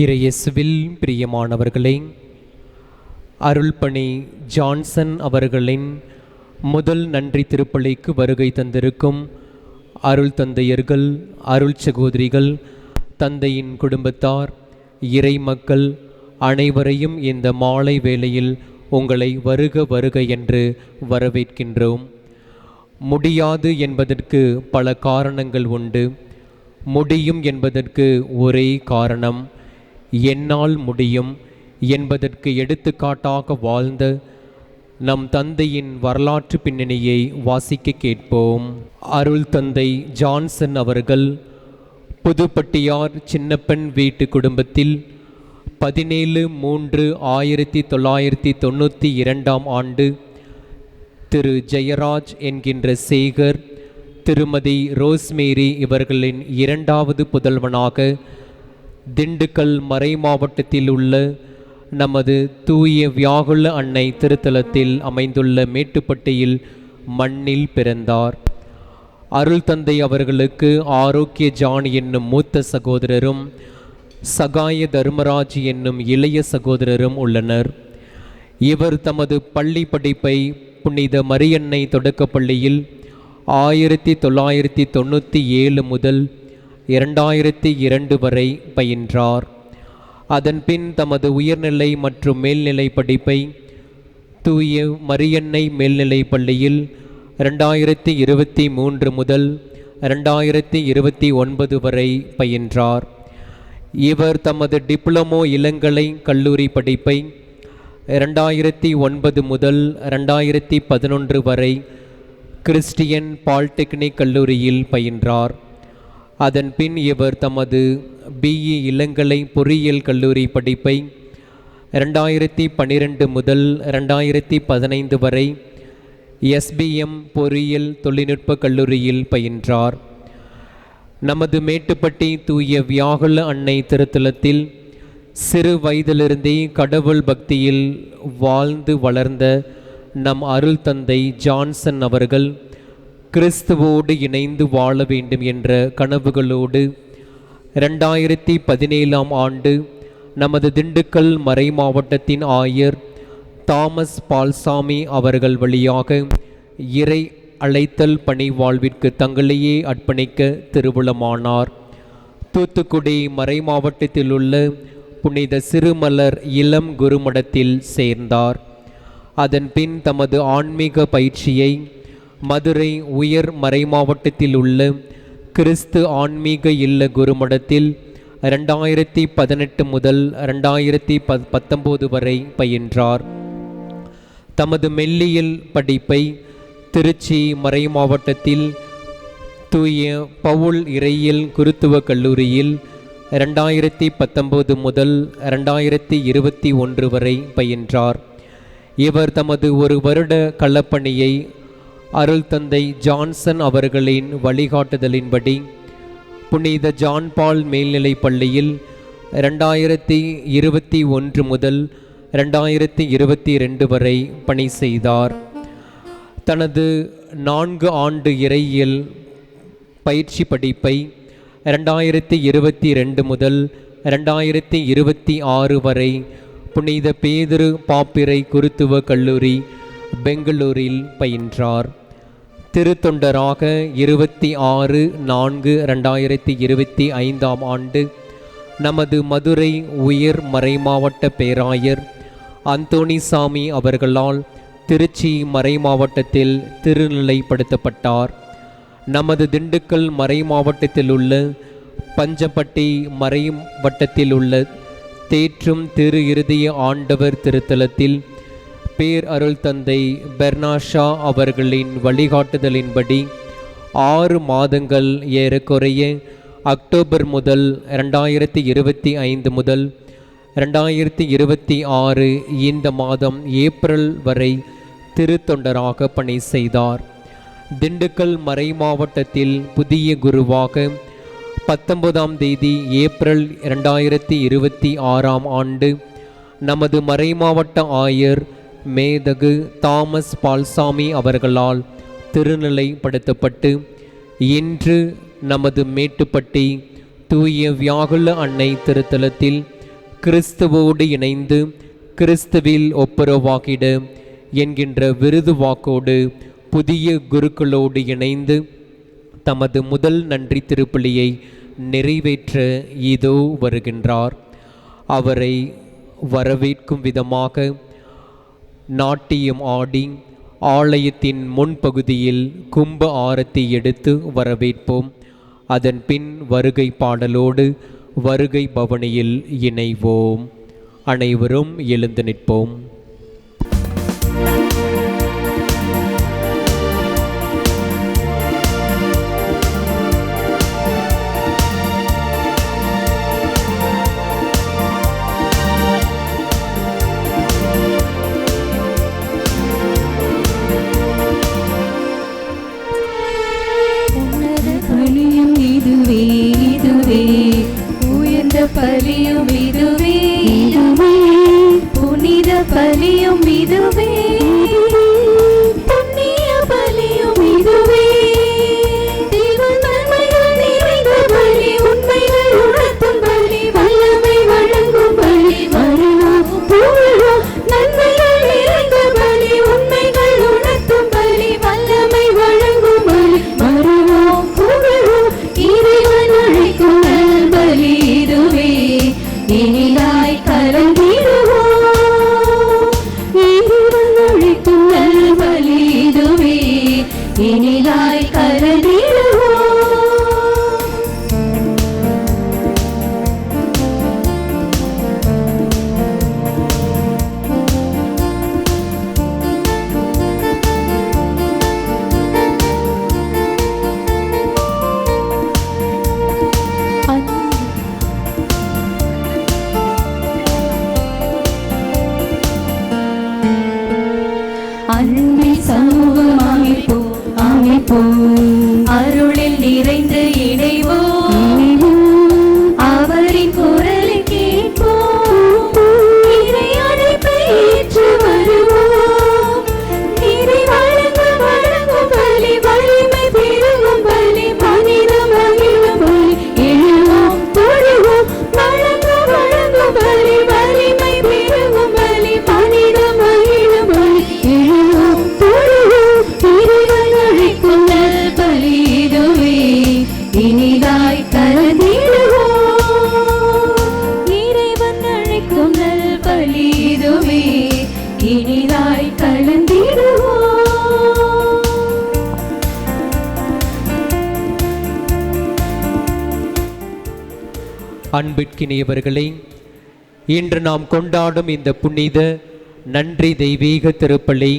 இறையேசுவில் பிரியமானவர்களே, அருள்பணி ஜான்சன் அவர்களின் முதல் நன்றி திருப்பலிக்கு வருகை தந்திருக்கும் அருள் தந்தையர்கள், அருள் சகோதரிகள், தந்தையின் குடும்பத்தார், இறை மக்கள் அனைவரையும் இந்த மாலை வேளையில் உங்களை வருக வருக என்று வரவேற்கின்றோம். முடியாது என்பதற்கு பல காரணங்கள் உண்டு. முடியும் என்பதற்கு ஒரே காரணம், என்னால் முடியும் என்பதற்கு எடுத்துக்காட்டாக வாழ்ந்த நம் தந்தையின் வரலாற்று பின்னணியை வாசிக்க கேட்போம். அருள் தந்தை ஜான்சன் அவர்கள் புதுப்பட்டியார் சின்னப்பன் வீட்டு குடும்பத்தில் 17/3/1992 ஆண்டு திரு ஜெயராஜ் என்கின்ற சேகர், திருமதி ரோஸ்மேரி இவர்களின் இரண்டாவது புதல்வனாக திண்டுக்கல் மறை மாவட்டத்தில் உள்ள நமது தூய வியாகுல அன்னை திருத்தலத்தில் அமைந்துள்ள மேட்டுப்பட்டியில் மண்ணில் பிறந்தார். அருள் தந்தை அவர்களுக்கு ஆரோக்கிய ஜான் என்னும் மூத்த சகோதரரும் சகாய தர்மராஜ் என்னும் இளைய சகோதரரும் உள்ளனர். இவர் தமது பள்ளி படிப்பை புனித மரியன்னை தொடக்கப்பள்ளியில் 1997 முதல் 2002 வரை பயின்றார். அதன்பின் தமது உயர்நிலை மற்றும் மேல்நிலை படிப்பை தூய மரியன்னை மேல்நிலை பள்ளியில் 2023 முதல் 2029 வரை பயின்றார். இவர் தமது டிப்ளமோ இளங்கலை கல்லூரி படிப்பை 2009 முதல் 2011 வரை கிறிஸ்டியன் பாலிடெக்னிக் கல்லூரியில் பயின்றார். அதன்பின் இவர் தமது பிஇ இளங்கலை பொறியியல் கல்லூரி படிப்பை 2012 முதல் 2015 வரை எஸ்பிஎம் பொறியியல் தொழில்நுட்ப கல்லூரியில் பயின்றார். நமது மேட்டுப்பட்டி தூய வியாகுல அன்னை திருத்தலத்தில் சிறு வயதிலிருந்தே கடவுள் பக்தியில் வாழ்ந்து வளர்ந்த நம் அருள் தந்தை ஜான்சன் அவர்கள் கிறிஸ்துவோடு இணைந்து வாழ வேண்டும் என்ற கனவுகளோடு 2017 ஆண்டு நமது திண்டுக்கல் மறை மாவட்டத்தின் ஆயர் தாமஸ் பால்சாமி அவர்கள் வழியாக இறை அழைத்தல் பணி வாழ்விற்கு தங்களையே அர்ப்பணிக்க திருவுளமானார். தூத்துக்குடி மறை மாவட்டத்தில் உள்ள புனித சிறுமலர் இளம் குருமடத்தில் சேர்ந்தார். அதன்பின் தமது ஆன்மீக பயிற்சியை மதுரை உயர் மறை மாவட்டத்தில் உள்ள கிறிஸ்து ஆன்மீக இல்ல குருமடத்தில் 2018 முதல் 2019 வரை பயின்றார். தமது மெல்லியல் படிப்பை திருச்சி மறை மாவட்டத்தில் தூய பவுல் இறையியல் குருத்துவ கல்லூரியில் 2019 முதல் 2021 வரை பயின்றார். இவர் தமது ஒரு வருட களப்பணியை அருள் தந்தை ஜான்சன் அவர்களின் வழிகாட்டுதலின்படி புனித ஜான் பால் மேல்நிலை பள்ளியில் 2021 முதல் 2022 வரை பணி செய்தார். தனது 4 ஆண்டு இறையியல் பயிற்சி படிப்பை 2022 முதல் 2026 வரை புனித பேதுரு பாப்பிரை குருத்துவ கல்லூரி பெங்களூரில் பயின்றார். திருத்தொண்டராக 26/4/2025 ஆண்டு நமது மதுரை உயர் மறைமாவட்ட பேராயர் அந்தோணிசாமி அவர்களால் திருச்சி மறை மாவட்டத்தில் திருநிலைப்படுத்தப்பட்டார். நமது திண்டுக்கல் மறை மாவட்டத்தில் உள்ள பஞ்சப்பட்டி மறை வட்டத்தில் உள்ள தேற்றும் திரு இருதய ஆண்டவர் திருத்தலத்தில் பேர் அருள் தந்தை பெர்னாஷா அவர்களின் வழிகாட்டுதலின்படி 6 மாதங்கள் ஏறக்குறைய அக்டோபர் முதல் 2025 முதல் 2026 இந்த மாதம் ஏப்ரல் வரை திருத்தொண்டராக பணி செய்தார். திண்டுக்கல் மறை மாவட்டத்தில் புதிய குருவாக 19ஆம் தேதி ஏப்ரல் 2026 ஆண்டு நமது மறை மாவட்ட ஆயர் மேதகு தாமஸ் பால்சாமி அவர்களால் திருநிலைப்படுத்தப்பட்டு இன்று நமது மேட்டுப்பட்டி தூய வியாகுல அன்னை திருத்தலத்தில் கிறிஸ்துவோடு இணைந்து கிறிஸ்துவில் ஒப்புரவாகிட என்கின்ற விருது வாக்கோடு புதிய குருக்களோடு இணைந்து தமது முதல் நன்றி திருப்பலியை நிறைவேற்ற இதோ வருகின்றார். அவரை வரவேற்கும் விதமாக நாட்டியம் ஆடி ஆலயத்தின் முன்பகுதியில் கும்ப ஆரத்தி எடுத்து வரவேற்போம். அதன் பின் வருகை பாடலோடு வருகை பவனியில் இணைவோம். அனைவரும் எழுந்து நிற்போம். பலியும் இதுவே, புனித பலியும் இதுவே, புண்ணிய பலியும் இதுவே, நன்மைகள் நிறைந்த பலி, உண்மைகள் உணர்த்தும் பலி, வல்லமை வழங்கும் பலி, வருவோம் புகழும். நன்மைகள் நிறைந்த பலி, உண்மைகள் உணர்த்தும் பலி, வல்லமை வழங்கும் பலி, வருவோம் புகழும். இறைவன் அழைக்கும் பலி இதுவே, இனிதாய் கலந்திடுவோம். இறைவன் அழைக்கும் பலி இதுவே, இனிதாய் கலந்திடுவோம். அன்பில் சமூகம் அமைப்போம், அருளில் நிறைந்து இணைவோம், அவரின் குரலை கேட்போம், இறை அழைப்பை ஏற்று வருவோம். இறை வழங்கும் பலி, வலிமை பெருகும் பலி, மனித மகிழும் பலி, எழுவோம் தொழுவோம். வழங்கும் பலி, வலிமை பெருகும் பலி, மனித மகிழும் பலி, எழுவோம் தொழுவோம். இறைவன் அழைக்கும் பலி இதுவே, இனிதாய் கலந்திடுவோம். இறைவன் அழைக்கும் பலி இதுவே, இனிதாய் கலந்திடுவோம். அன்பிற்கினியவர்களே, இன்று நாம் கொண்டாடும் இந்த புனித நன்றி தெய்வீக திருப்பலி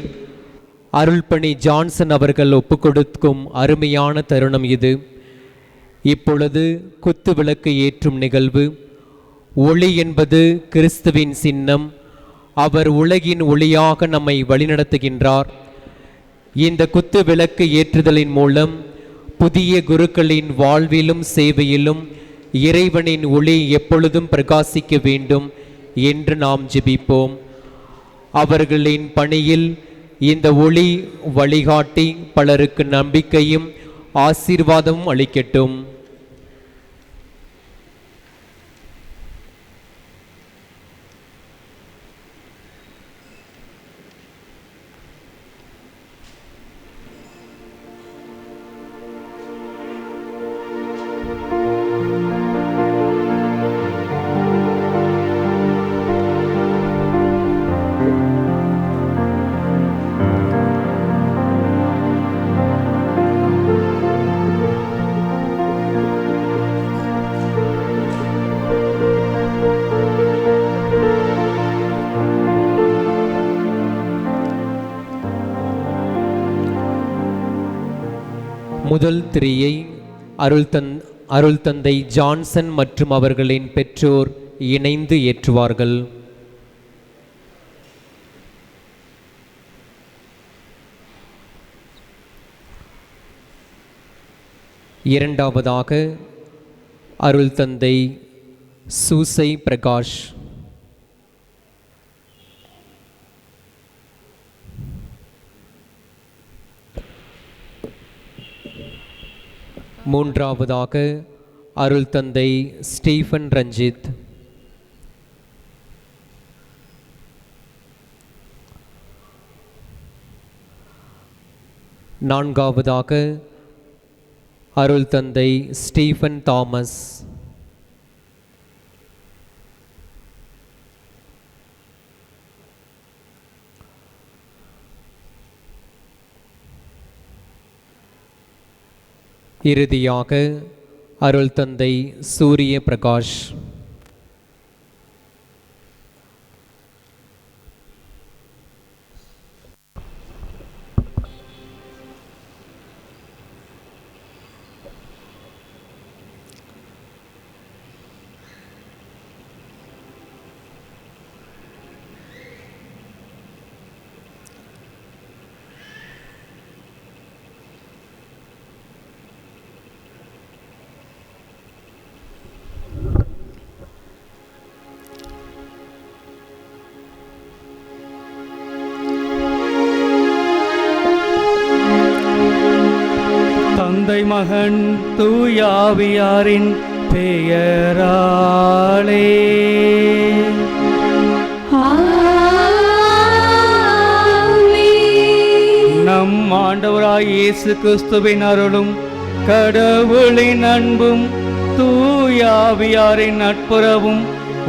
அருள்பணி ஜான்சன் அவர்கள் ஒப்புக்கொடுக்கும் அருமையான தருணம் இது. இப்பொழுது குத்து விளக்கு ஏற்றும் நிகழ்வு. ஒளி என்பது கிறிஸ்துவின் சின்னம். அவர் உலகின் ஒளியாக நம்மை வழிநடத்துகின்றார். இந்த குத்து விளக்கு ஏற்றுதலின் மூலம் புதிய குருக்களின் வாழ்விலும் சேவையிலும் இறைவனின் ஒளி எப்பொழுதும் பிரகாசிக்க வேண்டும் என்று நாம் ஜெபிப்போம். அவர்களின் பணியில் இந்த ஒளி வழிகாட்டி பலருக்கு நம்பிக்கையும் ஆசீர்வாதமும் அளிக்கட்டும். முதல் திரியை அருள் தந்தை ஜான்சன் மற்றும் அவர்களின் பெற்றோர் இணைந்து ஏற்றுவார்கள். இரண்டாவதாக அருள் தந்தை சூசை பிரகாஷ். மூன்றாவதாக அருள் தந்தை ஸ்டீஃபன் ரஞ்சித். நான்காவதாக அருள் தந்தை ஸ்டீஃபன் தாமஸ். இறுதியாக அருள் தந்தை சூரிய பிரகாஷ். தந்தை மகன் தூயாவியாரின் பெயராலே நம் ஆண்டவராய் இயேசு கிறிஸ்துவின் அருளும் கடவுளின் அன்பும் தூயாவியாரின் நட்புறவும்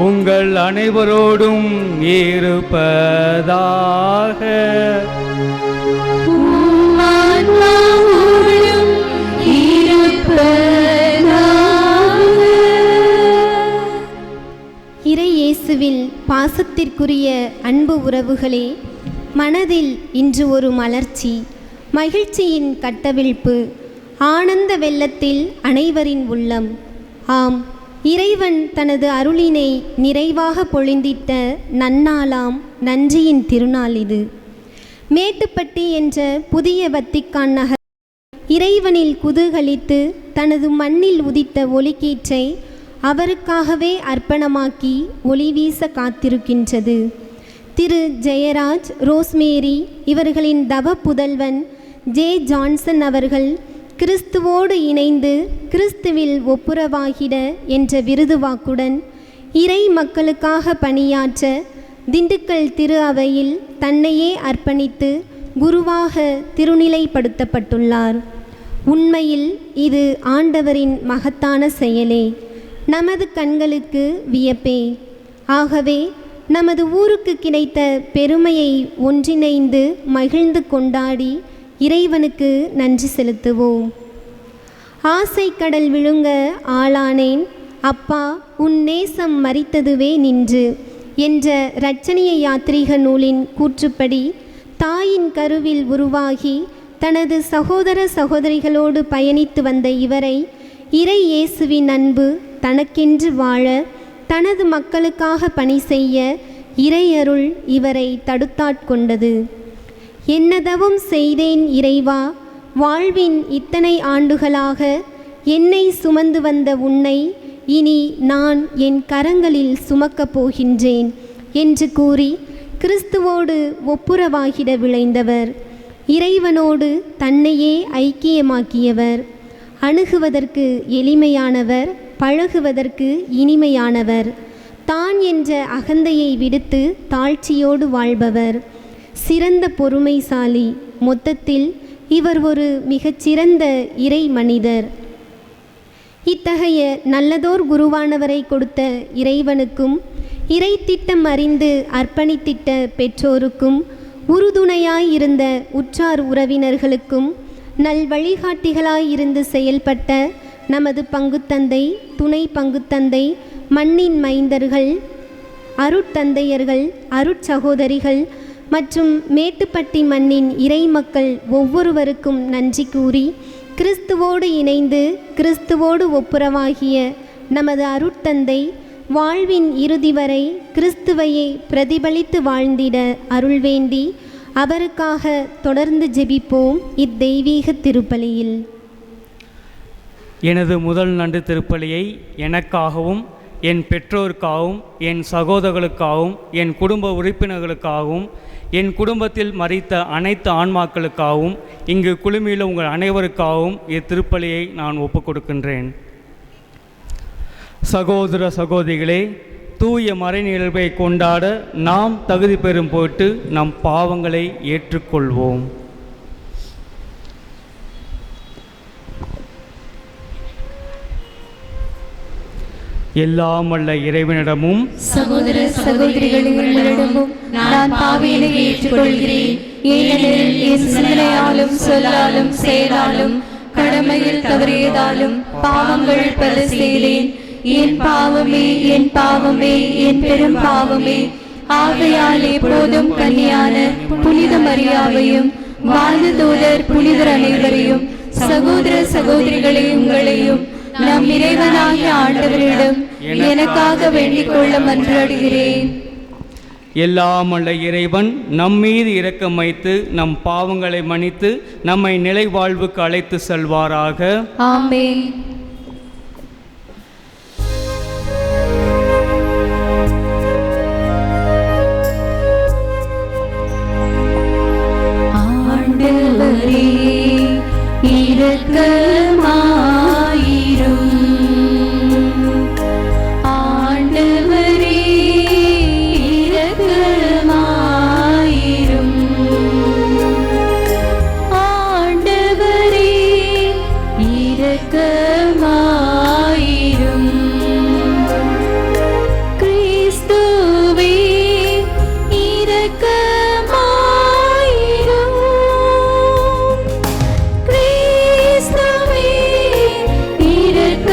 உங்கள் அனைவரோடும் இருப்பதாக. இறை இயேசுவில் பாசத்திற்குரிய அன்பு உறவுகளே, மனதில் இன்று ஒரு மலர்ச்சி, மகிழ்ச்சியின் கட்டவிழ்ப்பு, ஆனந்த வெள்ளத்தில் அனைவரின் உள்ளம். ஆம், இறைவன் தனது அருளினை நிறைவாக பொழிந்திட்ட நன்னாளாம் நன்றியின் திருநாள் இது. மேட்டுப்பட்டி என்ற புதிய வத்திக்கான் நகர் இறைவனில் குதூகலித்து தனது மண்ணில் உதித்த ஒளிக்கீற்றை அவருக்காகவே அர்ப்பணமாக்கி ஒளிவீச காத்திருக்கின்றது. திரு ஜெயராஜ், ரோஸ்மேரி இவர்களின் தவ புதல்வன் ஜே ஜான்சன் அவர்கள் கிறிஸ்துவோடு இணைந்து கிறிஸ்துவில் ஒப்புரவாகிட என்ற விருது வாக்குடன் இறை மக்களுக்காக பணியாற்ற திண்டுக்கல் திரு அவையில் தன்னையே அர்ப்பணித்து குருவாக திருநிலைப்படுத்தப்பட்டுள்ளார். உண்மையில் இது ஆண்டவரின் மகத்தான செயலே, நமது கண்களுக்கு வியப்பே. ஆகவே நமது ஊருக்கு கிடைத்த பெருமையை ஒன்றிணைந்து மகிழ்ந்து கொண்டாடி இறைவனுக்கு நன்றி செலுத்துவோம். ஆசை கடல் விழுங்க ஆளானேன், அப்பா உன் நேசம் மரித்ததுவே நின்று என்ற இரட்சணிய யாத்ரீக நூலின் கூற்றுப்படி தாயின் கருவில் உருவாகி தனது சகோதர சகோதரிகளோடு பயணித்து வந்த இவரை இறை இயேசுவின் அன்பு தனக்கென்று வாழ, தனது மக்களுக்காக பணி செய்ய இறையருள் இவரை தடுத்தாட்கொண்டது. என்னதவும் செய்தேன் இறைவா, வாழ்வின் இத்தனை ஆண்டுகளாக என்னை சுமந்து வந்த உன்னை இனி நான் என் கரங்களில் சுமக்கப் போகின்றேன் என்று கூறி கிறிஸ்துவோடு ஒப்புரவாகிட விளைந்தவர். இறைவனோடு தன்னையே ஐக்கியமாக்கியவர். அணுகுவதற்கு எளிமையானவர், பழகுவதற்கு இனிமையானவர். தான் என்ற அகந்தையை விடுத்து தாழ்ச்சியோடு வாழ்பவர். சிறந்த பொறுமைசாலி. மொத்தத்தில் இவர் ஒரு மிகச்சிறந்த இறை மனிதர். இத்தகைய நல்லதோர் குருவானவரை கொடுத்த இறைவனுக்கும், இறை திட்டம் அறிந்து அர்ப்பணித்திட்ட பெற்றோருக்கும், உறுதுணையாயிருந்த உற்றார் உறவினர்களுக்கும், நல் வழிகாட்டிகளாயிருந்து செயல்பட்ட நமது பங்குத்தந்தை, துணை பங்குத்தந்தை, மண்ணின் மைந்தர்கள், அருட்தந்தையர்கள், அருட்சகோதரிகள் மற்றும் மேட்டுப்பட்டி மண்ணின் இறை மக்கள் ஒவ்வொருவருக்கும் நன்றி கூறி, கிறிஸ்துவோடு இணைந்து கிறிஸ்துவோடு ஒப்புரவாகிய நமது அருட்தந்தை வாழ்வின் இறுதி வரை கிறிஸ்துவையே பிரதிபலித்து வாழ்ந்திட அருள் வேண்டி அவருக்காக தொடர்ந்து ஜெபிப்போம் இத்தெய்வீக திருப்பலியில். எனது முதல் நன்று திருப்பலியை எனக்காகவும், என் பெற்றோருக்காகவும், என் சகோதரர்களுக்காகவும், என் குடும்ப உறுப்பினர்களுக்காகவும், என் குடும்பத்தில் மரித்த அனைத்து ஆன்மாக்களுக்காகவும், இங்கு குழுமியுள்ள உங்கள் அனைவருக்காகவும் இத்திருப்பலியை நான் ஒப்புக் கொடுக்கின்றேன். சகோதர சகோதரிகளே, தூய மறைநிகழ்வை கொண்டாட நாம் தகுதி பெறும் பொருட்டு நம் பாவங்களை ஏற்றுக்கொள்வோம். எல்லாம் வல்ல இறைவனிடமும் சகோதர சகோதரிகளிடமும் நான் பாவியனை ஏற்றுக்கொள்கிறேன். ஏனெனில் என் சிந்தனையாலும் சொல்லாலும் செயலாலும் கடமையில் தவறியதாலும் பாவங்கள் பல செய்தேன். என் பாவமே, என் பாவமே, என் பெரும் பாவமே. ஆகையால் எப்போதும் கன்னியான புனித மரியாவையும் வாழ்ந்த தூதர் புனிதர் அனைவரையும் சகோதர சகோதரிகளை உங்களையும் நம் இறைவனாகிய ஆண்டவரிடம் எனக்காக வேண்டிக் கொள்ள மன்றாடுகிறேன். எல்லாம் வல்ல இறைவன் நம் மீது இரக்கம் வைத்து நம் பாவங்களை மன்னித்து நம்மை நிலை வாழ்வுக்கு அழைத்து செல்வாராக. ஆமென். ஆண்டவரே இரக்கமாயிரும். ஆண்டவரே இரக்கமாயிரும். ஆண்டவரே இரக்கமாயிரும். கிறிஸ்துவே இரக்கமாயிரும். கிறிஸ்துவே இரக்கமாயிரும்.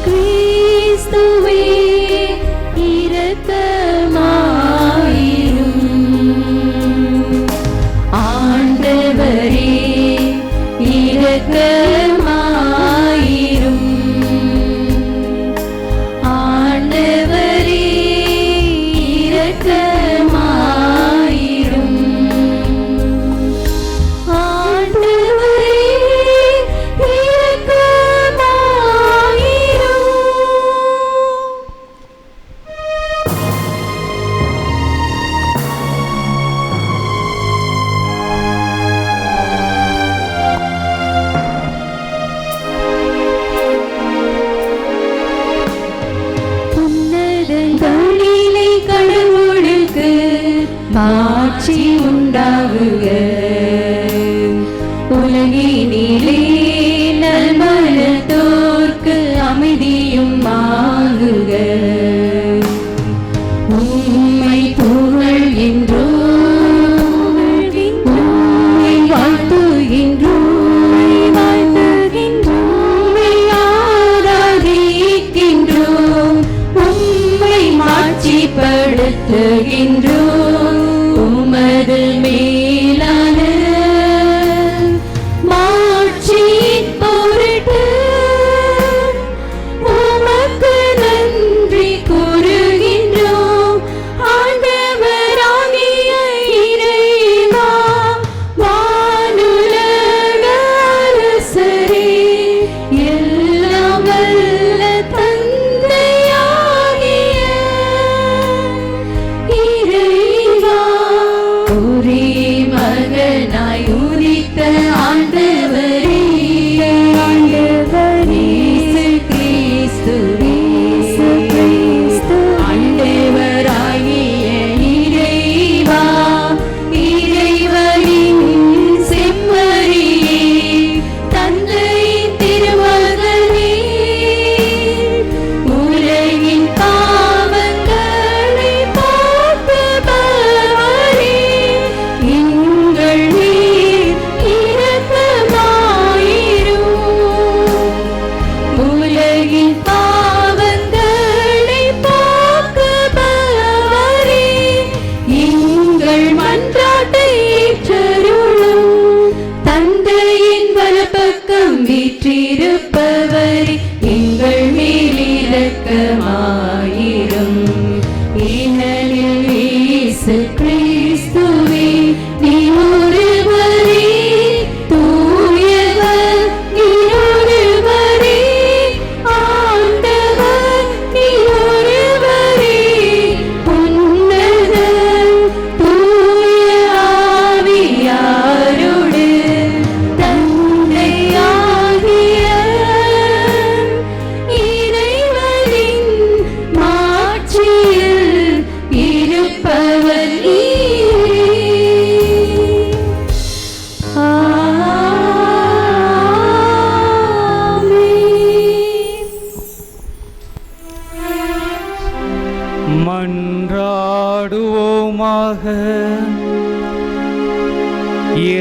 கிறிஸ்துவே இரக்கமாயிரும். ஆண்டவரே இரக்கமாயிரும். ஆண்டவரே இரக்கமாயிரும். ஆண்டவரே உன்னதங்களிலே கடவுளுக்கு மாட்சி உண்டாகுக. உலகினிலே நல்மனத்தோர்க்கு அமைதியும் ஆகுக. உம்மை புகழ்கின்றோம், உம்மை வாழ்த்துகின்றோம், உம்மை ஆராதிக்கின்றோம், உம்மை மாட்சிப்படுத்துகின்றோம். உமது மேலான மாட்சி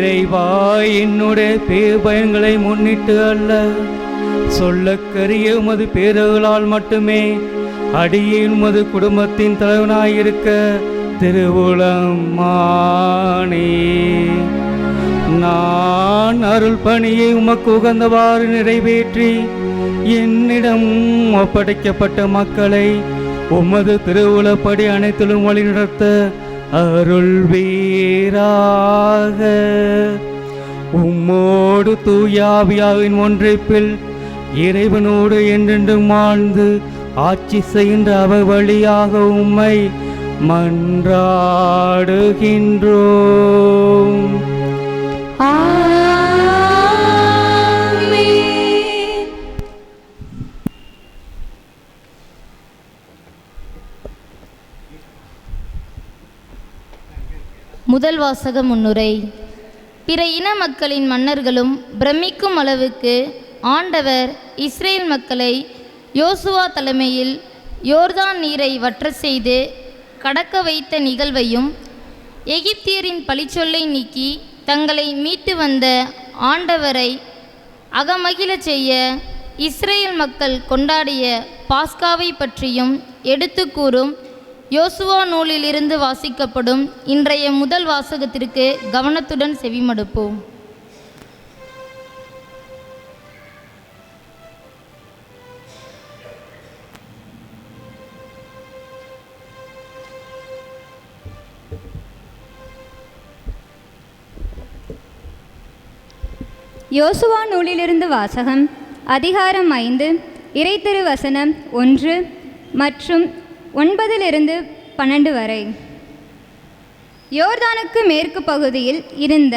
இறைவா, என்னுடைய பேர்பயன்களை முன்னிட்டு அல்ல, சொல்லக்கரிய உமது பேரர்களால் மட்டுமே அடியேன் உமது குடும்பத்தின் தலைவனாயிருக்க திருவுளமானே. நான் அருள் பணியை உமக்கு உகந்தவாறு நிறைவேற்றி என்னிடம் ஒப்படைக்கப்பட்ட மக்களை உமது திருவுளப்படி அனைத்திலும் வழிநடத்த அருள் வீராக. உம்மோடு தூயாவியாவின் ஒன்றைப்பில் இறைவனோடு என்றென்றும் வாழ்ந்து ஆட்சி செய்கின்ற அவர் வழியாக உம்மை மன்றாடுகின்றோம். முதல் வாசக முன்னுரை. பிற இன மக்களின் மன்னர்களும் பிரமிக்கும் அளவுக்கு ஆண்டவர் இஸ்ரேல் மக்களை யோசுவா தலைமையில் யோர்தான் நீரை வற்ற செய்து கடக்க வைத்த நிகழ்வையும், எகிப்தியரின் பழிச்சொல்லை நீக்கி தங்களை மீட்டு வந்த ஆண்டவரை அகமகிழச் செய்ய இஸ்ரேல் மக்கள் கொண்டாடிய பாஸ்காவை பற்றியும் எடுத்து கூறும் யோசுவா நூலிலிருந்து வாசிக்கப்படும் இன்றைய முதல் வாசகத்திற்கு கவனத்துடன் செவிமடுப்போம். யோசுவா நூலிலிருந்து வாசகம். அதிகாரம் 5, இறைத்திருவசனம் 1 மற்றும் 9-12 வரை. யோர்தானுக்கு மேற்கு பகுதியில் இருந்த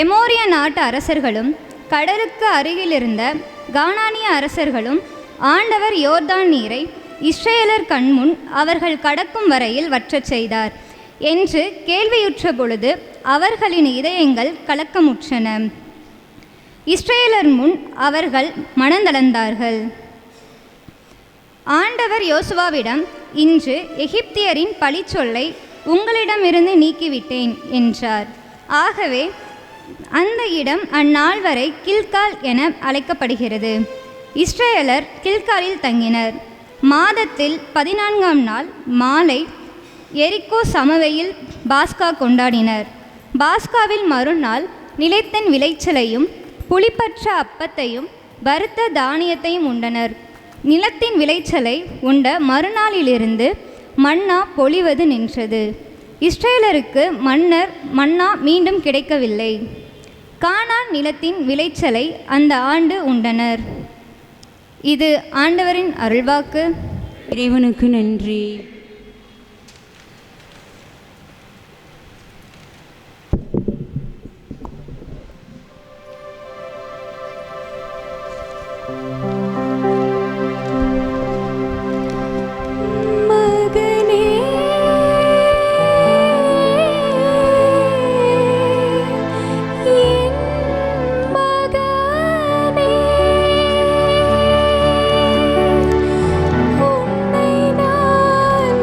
எமோரிய நாட்டு அரசர்களும் கடலுக்கு அருகிலிருந்த கானானிய அரசர்களும் ஆண்டவர் யோர்தான் நீரை இஸ்ரேலர் கண்முன் அவர்கள் கடக்கும் வரையில் வற்றச் செய்தார் என்று கேள்வியுற்ற பொழுது அவர்களின் இதயங்கள் கலக்கமுற்றன. இஸ்ரேலர் முன் அவர்கள் மனந்தளர்ந்தார்கள். ஆண்டவர் யோசுவாவிடம், இன்று எகிப்தியரின் பழிச்சொல்லை உங்களிடமிருந்து நீக்கிவிட்டேன் என்றார். ஆகவே அந்த இடம் அந்நாள் வரை கில்கால் என அழைக்கப்படுகிறது. இஸ்ரேலர் கில்காலில் தங்கினர். மாதத்தில் 14ஆம் நாள் மாலை எரிகோ சமவெளியில் பாஸ்கா கொண்டாடினர். பாஸ்காவில் மறுநாள் நிலத்தின் விளைச்சலையும் புளிப்பற்ற அப்பத்தையும் வறுத்த தானியத்தையும் உண்டனர். நிலத்தின் விளைச்சலை உண்ட மறுநாளிலிருந்து மன்னா பொழிவது நின்றது. இஸ்ரேலருக்கு மன்னா மீண்டும் கிடைக்கவில்லை. கானான் நிலத்தின் விளைச்சலை அந்த ஆண்டு உண்டனர். இது ஆண்டவரின் அருள்வாக்கு. இறைவனுக்கு நன்றி. உன்னை நான்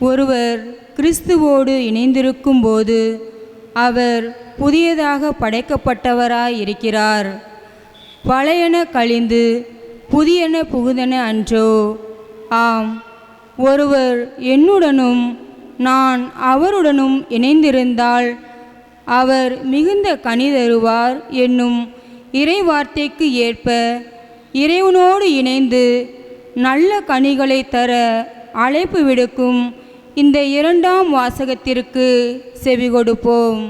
ஒருவர் கிறிஸ்துவோடு இணைந்திருக்கும்போது அவர் புதியதாக படைக்கப்பட்டவராய் இருக்கிறார். பழையன கழிந்து புதியன புகுதன அன்றோ? ஆம், ஒருவர் என்னுடனும் நான் அவருடனும் இணைந்திருந்தால் அவர் மிகுந்த கனி தருவார் என்னும் இறைவார்த்தைக்கு ஏற்ப இறைவனோடு இணைந்து நல்ல கனிகளை தர அழைப்பு விடுக்கும் இந்த இரண்டாம் வாசகத்திற்கு செவி கொடுப்போம்.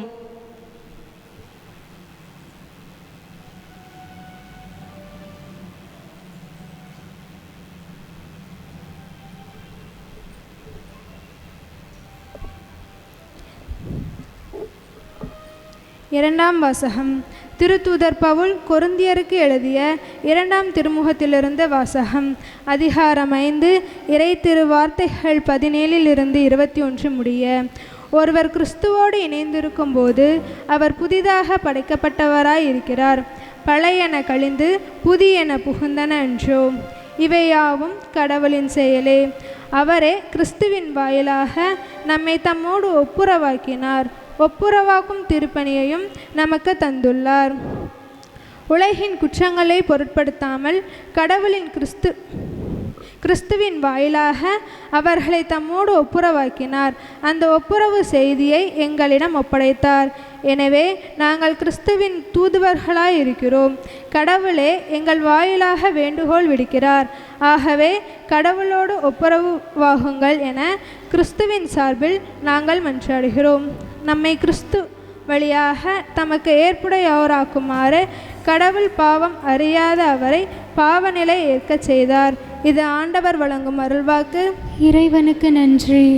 இரண்டாம் வாசகம். திருத்தூதர் பவுல் கொரிந்தியருக்கு எழுதிய இரண்டாம் திருமுகத்திலிருந்து வாசகம். அதிகாரம் 5, இறை திருவார்த்தைகள் 17 21 முடிய. ஒருவர் கிறிஸ்துவோடு இணைந்திருக்கும் போது அவர் புதிதாக படைக்கப்பட்டவராய் இருக்கிறார். பழையன கழிந்து புதியன புகுந்தன அன்றோ? இவையாவும் கடவுளின் செயலே. அவரே கிறிஸ்துவின் வாயிலாக நம்மை தம்மோடு ஒப்புரவாக்கினார். ஒப்புரவாக்கும் திருப்பணியையும் நமக்கு தந்துள்ளார். உலகின் குற்றங்களை பொருட்படுத்தாமல் கடவுளின் கிறிஸ்துவின் வாயிலாக அவர்களை தம்மோடு ஒப்புரவாக்கினார். அந்த ஒப்புரவு செய்தியை எங்களிடம் ஒப்படைத்தார். எனவே நாங்கள் கிறிஸ்துவின் தூதுவர்களாய் இருக்கிறோம். கடவுளே எங்கள் வாயிலாக வேண்டுகோள் விடுக்கிறார். ஆகவே கடவுளோடு ஒப்புரவாகுங்கள் என கிறிஸ்துவின் சார்பில் நாங்கள் மன்றாடுகிறோம். நம்மை கிறிஸ்து வழியாக தமக்கு ஏற்புடையோராக்குமாறு கடவுள் பாவம் அறியாத அவரை பாவநிலை ஏற்கச் செய்தார். இது ஆண்டவர் வழங்கும் அருள்வாக்கு. இறைவனுக்கு நன்றி.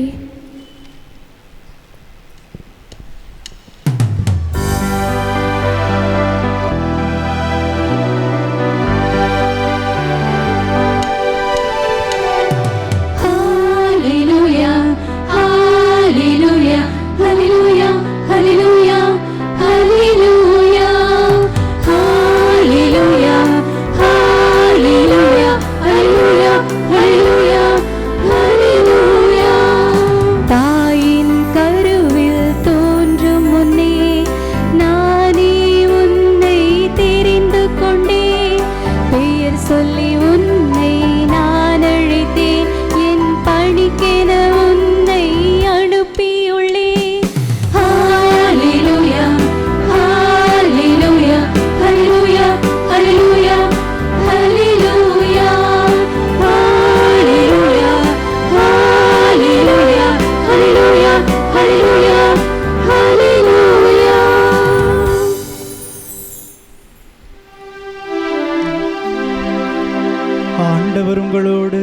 ஆண்டவர் உங்களோடு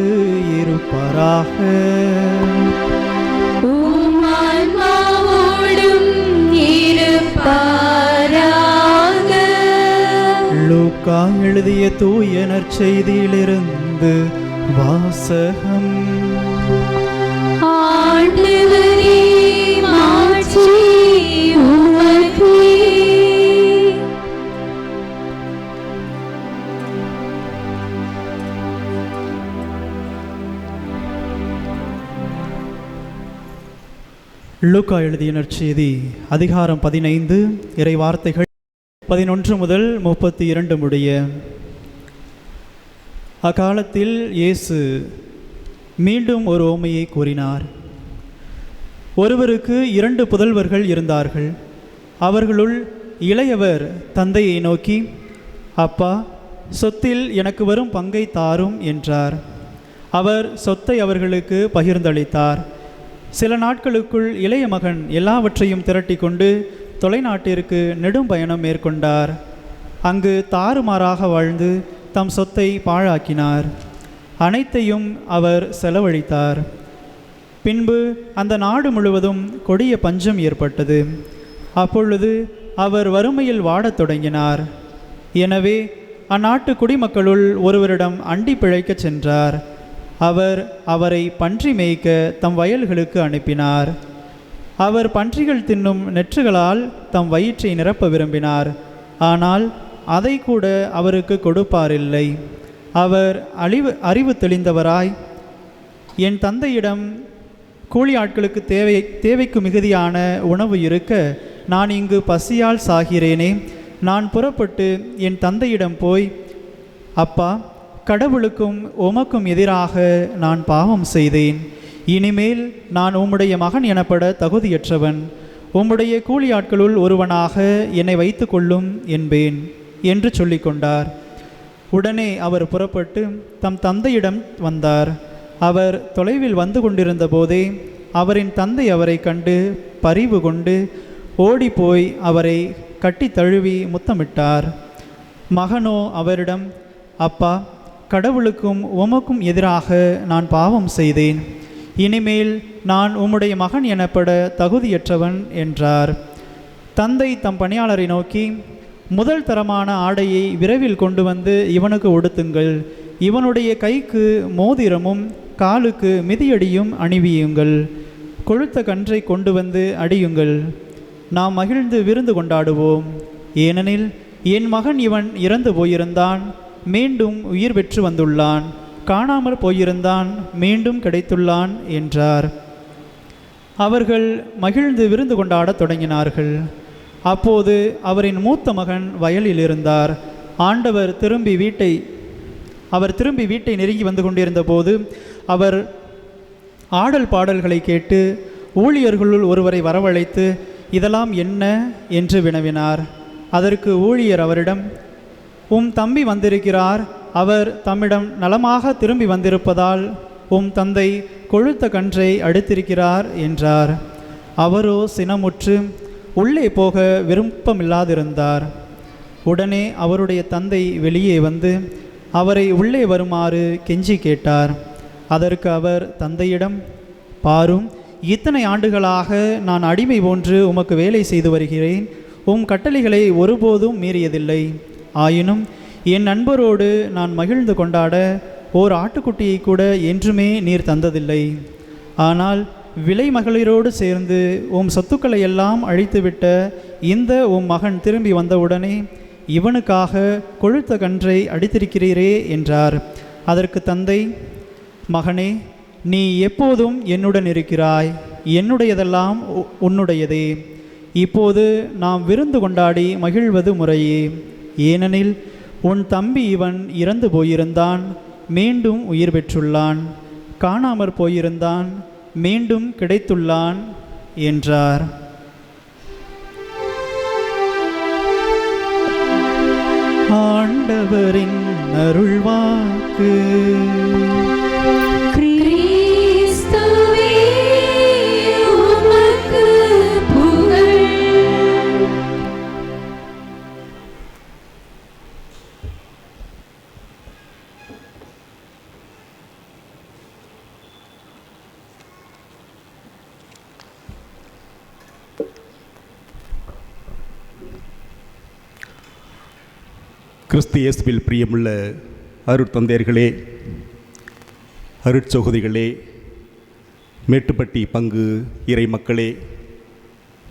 இருப்பாராக. லூக்கா எழுதிய தூய நற்செய்தியிலிருந்து வாசகம். ஆண்டவரே மாட்சி உமக்கே. லூக்கா எழுதிய நற்செய்தி அதிகாரம் 15 இறை வார்த்தைகள் 11 முதல் 32 முடிய. அக்காலத்தில் இயேசு மீண்டும் ஒரு உவமையை கூறினார். ஒருவருக்கு 2 புதல்வர்கள் இருந்தார்கள். அவர்களுள் இளையவர் தந்தையை நோக்கி, அப்பா, சொத்தில் எனக்கு வரும் பங்கை தாரும் என்றார். அவர் சொத்தை அவர்களுக்கு பகிர்ந்தளித்தார். சில நாட்களுக்குள் இளைய மகன் எல்லாவற்றையும் திரட்டி கொண்டு தொலைநாட்டிற்கு நெடும் பயணம் மேற்கொண்டார். அங்கு தாறுமாறாக வாழ்ந்து தம் சொத்தை பாழாக்கினார். அனைத்தையும் அவர் செலவழித்தார். பின்பு அந்த நாடு முழுவதும் கொடிய பஞ்சம் ஏற்பட்டது. அப்பொழுது அவர் வறுமையில் வாடத் தொடங்கினார். எனவே அந்நாட்டு குடிமக்களுள் ஒருவரிடம் அண்டி பிழைக்கச் சென்றார். அவர் அவரை பன்றி மேய்க்க தம் வயல்களுக்கு அனுப்பினார். அவர் பன்றிகள் தின்னும் நெற்றுகளால் தம் வயிற்றை நிரப்ப விரும்பினார். ஆனால் அதை கூட அவருக்கு கொடுப்பாரில்லை. அவர் அறிவு தெளிந்தவராய், என் தந்தையிடம் கூலி ஆட்களுக்கு தேவைக்கு மிகுதியான உணவு இருக்க நான் இங்கு பசியால் சாகிறேனே. நான் புறப்பட்டு என் தந்தையிடம் போய், அப்பா, கடவுளுக்கும் உமக்கும் எதிராக நான் பாவம் செய்தேன். இனிமேல் நான் உம்முடைய மகன் எனப்பட தகுதியற்றவன். உம்முடைய கூலி ஆட்களுள் ஒருவனாக என்னை வைத்து கொள்ளும் என்பேன் என்று சொல்லிக்கொண்டார். உடனே அவர் புறப்பட்டு தம் தந்தையிடம் வந்தார். அவர் தொலைவில் வந்து கொண்டிருந்த போதே அவரின் தந்தை அவரை கண்டு பரிவு கொண்டு ஓடிப்போய் அவரை கட்டி தழுவி முத்தமிட்டார். மகனோ அவரிடம், அப்பா, கடவுளுக்கும் உமக்கும் எதிராக நான் பாவம் செய்தேன். இனிமேல் நான் உம்முடைய மகன் எனப்பட தகுதியற்றவன் என்றார். தந்தை தம் பணியாளரை நோக்கி, முதல் தரமான ஆடையை விரைவில் கொண்டு வந்து இவனுக்கு உடுத்துங்கள். இவனுடைய கைக்கு மோதிரமும் காலுக்கு மிதியடியும் அணிவியுங்கள். கொழுத்த கன்றை கொண்டு வந்து அடியுங்கள். நாம் மகிழ்ந்து விருந்து கொண்டாடுவோம். ஏனெனில் என் மகன் இவன் இறந்து போயிருந்தான், மீண்டும் உயிர் பெற்று வந்துள்ளான். காணாமல் போயிருந்தான், மீண்டும் கிடைத்துள்ளான் என்றார். அவர்கள் மகிழ்ந்து விருந்து கொண்டாடத் தொடங்கினார்கள். அப்போது அவரின் மூத்த மகன் வயலில் இருந்தார். ஆண்டவர் திரும்பி வீட்டை நெருங்கி வந்து கொண்டிருந்த போது அவர் ஆடல் பாடல்களை கேட்டு ஊழியர்களுள் ஒருவரை வரவழைத்து, இதெல்லாம் என்ன என்று வினவினார். அதற்கு ஊழியர் அவரிடம், உம் தம்பி வந்திருக்கிறார். அவர் தம்மிடம் நலமாக திரும்பி வந்திருப்பதால் உம் தந்தை கொழுத்த கன்றை அடித்திருக்கிறார் என்றார். அவரோ சினமுற்று உள்ளே போக விருப்பமில்லாதிருந்தார். உடனே அவருடைய தந்தை வெளியே வந்து அவரை உள்ளே வருமாறு கெஞ்சி கேட்டார். அதற்கு அவர் தந்தையிடம், பாரும், இத்தனை ஆண்டுகளாக நான் அடிமை போன்று உமக்கு வேலை செய்து வருகிறேன். உம் கட்டளைகளை ஒருபோதும் மீறியதில்லை. ஆயினும் என் நண்பரோடு நான் மகிழ்ந்து கொண்டாட ஓர் ஆட்டுக்குட்டியை கூட என்றுமே நீர் தந்ததில்லை. ஆனால் விலை மகளிரோடு சேர்ந்து உம் சொத்துக்களை எல்லாம் அழித்துவிட்ட இந்த உம் மகன் திரும்பி வந்தவுடனே இவனுக்காக கொழுத்த கன்றை அடித்திருக்கிறீரே என்றார். அதற்கு தந்தை, மகனே, நீ எப்போதும் என்னுடன் இருக்கிறாய். என்னுடையதெல்லாம் உன்னுடையதே. இப்போது நாம் விருந்து கொண்டாடி மகிழ்வது முறையே. ஏனெனில் உன் தம்பி இவன் இறந்து போயிருந்தான், மீண்டும் உயிர் பெற்றுள்ளான். காணாமற் போயிருந்தான், மீண்டும் கிடைத்துள்ளான் என்றார். ஆண்டவரின் அருள்வாக்கு. கிறிஸ்து இயேசுவில் பிரியமுள்ள அருட்தந்தையர்களே, அருட்சகோதரிகளே, மேட்டுப்பட்டி பங்கு இறை மக்களே,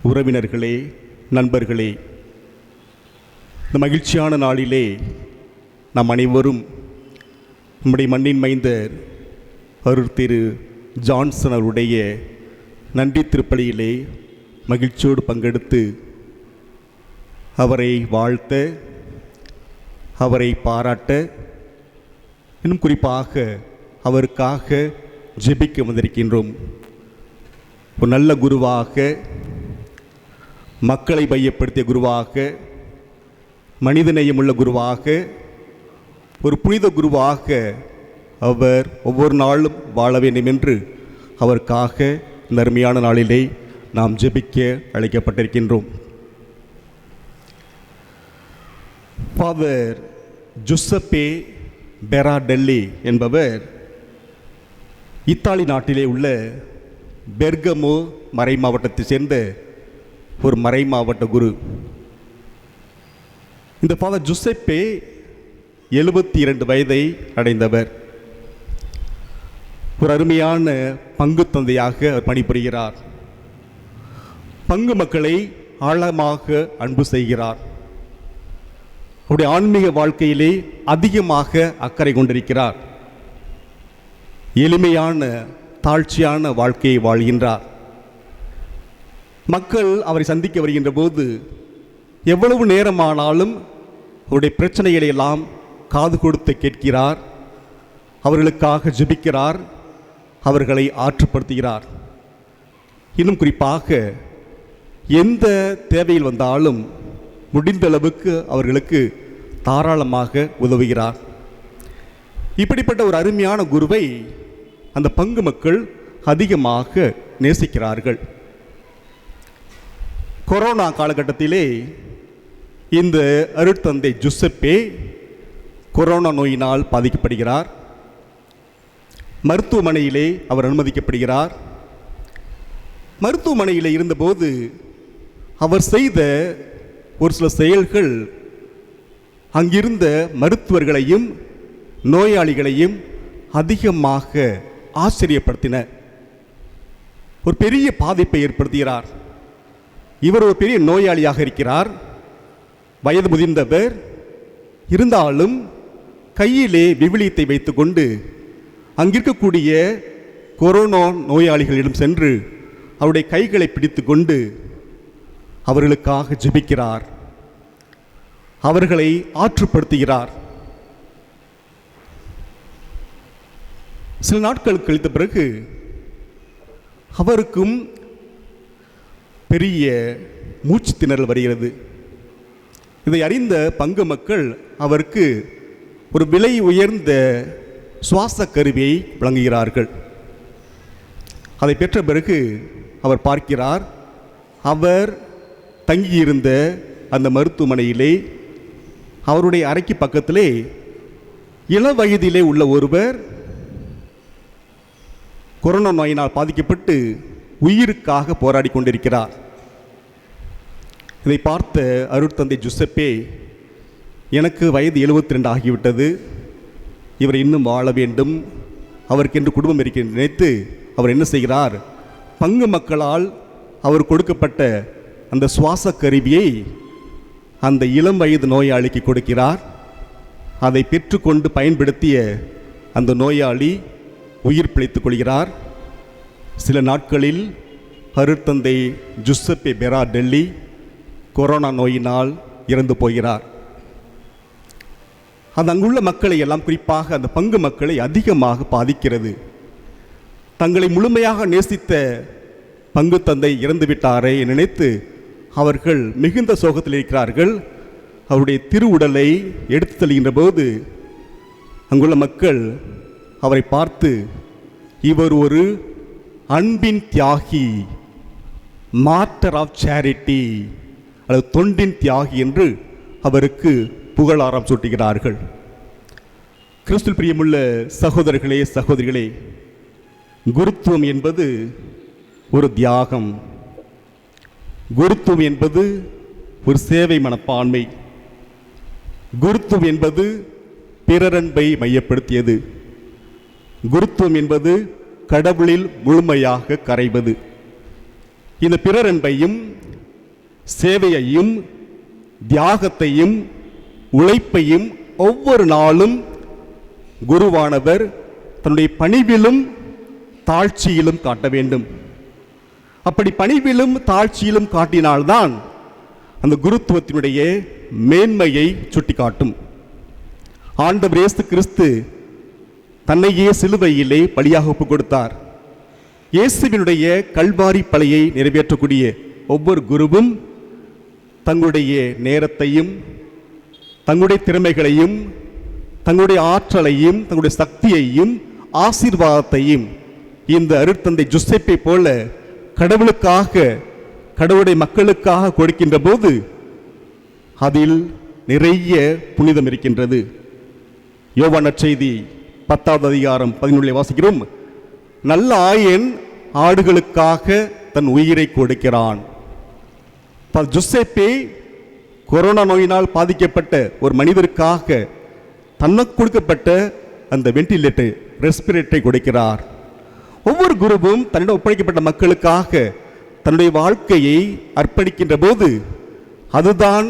உறவினர்களே, நண்பர்களே, இந்த மகிழ்ச்சியான நாளிலே நாம் அனைவரும் நம்முடைய மண்ணின் மைந்தர் அருட்திரு ஜான்சன் அவருடைய நன்றி திருப்பலியிலே மகிழ்ச்சியோடு பங்கெடுத்து அவரை வாழ்த்த, அவரை பாராட்ட, இன்னும் குறிப்பாக அவருக்காக ஜெபிக்க வந்திருக்கின்றோம். ஒரு நல்ல குருவாக, மக்களை மையப்படுத்திய குருவாக, மனிதநேயமுள்ள குருவாக, ஒரு புனித குருவாக அவர் ஒவ்வொரு நாளும் வாழ வேண்டும் என்று அவருக்காக இந்த அருமையான நாளிலே நாம் ஜெபிக்க அழைக்கப்பட்டிருக்கின்றோம். ஃபாதர் ஜுசப்பே பெராடெல்லி என்பவர் இத்தாலி நாட்டிலே உள்ள பெர்கமோ மறை மாவட்டத்தை சேர்ந்த ஒரு மறை மாவட்ட குரு. இந்த ஃபாதர் ஜுசப்பே 72 வயதை அடைந்தவர். ஒரு அருமையான பங்கு தந்தையாக அவர் பணிபுரிகிறார். பங்கு மக்களை ஆழமாக அன்பு செய்கிறார். அவருடைய ஆன்மீக வாழ்க்கையிலே அதிகமாக அக்கறை கொண்டிருக்கிறார். எளிமையான தாழ்ச்சியான வாழ்க்கையை வாழ்கின்றார். மக்கள் அவரை சந்திக்க வருகின்ற போது எவ்வளவு நேரமானாலும் அவருடைய பிரச்சனைகளை எல்லாம் காது கொடுத்து கேட்கிறார், அவர்களுக்காக ஜெபிக்கிறார், அவர்களை ஆற்றுப்படுத்துகிறார். இன்னும் குறிப்பாக எந்த தேவையில் வந்தாலும் முடிந்த அளவுக்கு அவர்களுக்கு தாராளமாக உதவுகிறார். இப்படிப்பட்ட ஒரு அருமையான குருவை அந்த பங்கு மக்கள் அதிகமாக நேசிக்கிறார்கள். கொரோனா காலகட்டத்திலே இந்த அருட்தந்தை ஜுசப்பே கொரோனா நோயினால் பாதிக்கப்படுகிறார். மருத்துவமனையிலே அவர் அனுமதிக்கப்படுகிறார். மருத்துவமனையில் இருந்தபோது அவர் செய்த ஒரு சில செயல்கள் அங்கிருந்த மருத்துவர்களையும் நோயாளிகளையும் அதிகமாக ஆச்சரியப்படுத்தின. ஒரு பெரிய பாதிப்பை ஏற்படுத்துகிறார். இவர் ஒரு பெரிய நோயாளியாக இருக்கிறார், வயது முதிர்ந்தவர். இருந்தாலும் கையிலே விவிலியத்தை வைத்துக்கொண்டு அங்கிருக்கக்கூடிய கொரோனா நோயாளிகளிடம் சென்று அவருடைய கைகளை பிடித்து கொண்டு அவர்களுக்காக ஜெபிக்கிறார், அவர்களை ஆற்றுப்படுத்துகிறார். சில நாட்கள் கழித்த பிறகு அவருக்கும் பெரிய மூச்சு திணறல் வருகிறது. இதை அறிந்த பங்கு மக்கள் அவருக்கு ஒரு விலை உயர்ந்த சுவாச கருவியை வழங்குகிறார்கள். அதை பெற்ற பிறகு அவர் பார்க்கிறார், அவர் தங்கியிருந்த அந்த மருத்துவமனையிலே அவருடைய அறைக்கு பக்கத்திலே இள வயதிலே உள்ள ஒருவர் கொரோனா நோயினால் பாதிக்கப்பட்டு உயிருக்காக போராடி கொண்டிருக்கிறார். இதை பார்த்த அருட்தந்தை ஜுசப்பே, எனக்கு வயது 72 ஆகிவிட்டது, இவர் இன்னும் வாழ வேண்டும், அவருக்கென்று குடும்பம் இருக்க நினைத்து அவர் என்ன செய்கிறார், பங்கு மக்களால் அவர் கொடுக்கப்பட்ட அந்த சுவாச கருவியை அந்த இளம் வயது நோயாளிக்கு கொடுக்கிறார். அதை பெற்றுக்கொண்டு பயன்படுத்திய அந்த நோயாளி உயிர் பிழைத்துக் கொள்கிறார். சில நாட்களில் அருட்தந்தை ஜுசப்பே பெராடெல்லி கொரோனா நோயினால் இறந்து போகிறார். அது அங்குள்ள மக்களை எல்லாம், குறிப்பாக அந்த பங்கு மக்களை அதிகமாக பாதிக்கிறது. தங்களை முழுமையாக நேசித்த பங்கு தந்தை இறந்துவிட்டாரே நினைத்து அவர்கள் மிகுந்த சோகத்தில் இருக்கிறார்கள். அவருடைய திருவுடலை எடுத்து செல்கின்ற போது அங்குள்ள மக்கள் அவரை பார்த்து, இவர் ஒரு அன்பின் தியாகி, மாஸ்டர் ஆஃப் சேரிட்டி அல்லது தொண்டின் தியாகி என்று அவருக்கு புகழாரம் சூட்டுகிறார்கள். கிறிஸ்துவில் பிரியமுள்ள சகோதரர்களே, சகோதரிகளே, குருத்துவம் என்பது ஒரு தியாகம். குருத்துவம் என்பது ஒரு சேவை மனப்பான்மை. குருத்துவம் என்பது பிறரன்பை மையப்படுத்தியது. குருத்துவம் என்பது கடவுளில் முழுமையாக கரைவது. இந்த பிறரன்பையும் சேவையையும் தியாகத்தையும் உழைப்பையும் ஒவ்வொரு நாளும் குருவானவர் தன்னுடைய பணிவிலும் தாழ்ச்சியிலும் காட்ட வேண்டும். அப்படி பணிவிலும் தாழ்ச்சியிலும் காட்டினால்தான் அந்த குருத்துவத்தினுடைய மேன்மையை சுட்டிக்காட்டும். ஆண்டவர் இயேசு கிறிஸ்து தன்னையே சிலுவையிலே பலியாக ஒப்புக் கொடுத்தார். இயேசுவினுடைய கல்வாரி பலியை நிறைவேற்றக்கூடிய ஒவ்வொரு குருவும் தங்களுடைய நேரத்தையும் தங்களுடைய திறமைகளையும் தங்களுடைய ஆற்றலையும் தங்களுடைய சக்தியையும் ஆசீர்வாதத்தையும் இந்த அருட்தந்தை ஜுசப்பை போல கடவுளுக்காக, கடவுளுடைய மக்களுக்காக கொடுக்கின்ற போது அதில் நிறைய புனிதம் இருக்கின்றது. யோவான் நற்செய்தி 10வது அதிகாரம் 11 வாசிக்கிறோம், நல்ல ஆயன் ஆடுகளுக்காக தன் உயிரை கொடுக்கிறான். ஜுசப்பே கொரோனா நோயினால் பாதிக்கப்பட்ட ஒரு மனிதருக்காக தனக்கு கொடுக்கப்பட்ட அந்த வெண்டிலேட்டர், ரெஸ்பிரேட்டரை கொடுக்கிறார். ஒவ்வொரு குருவும் தன்னிடம் ஒப்படைக்கப்பட்ட மக்களுக்காக தன்னுடைய வாழ்க்கையை அர்ப்பணிக்கின்ற போது அதுதான்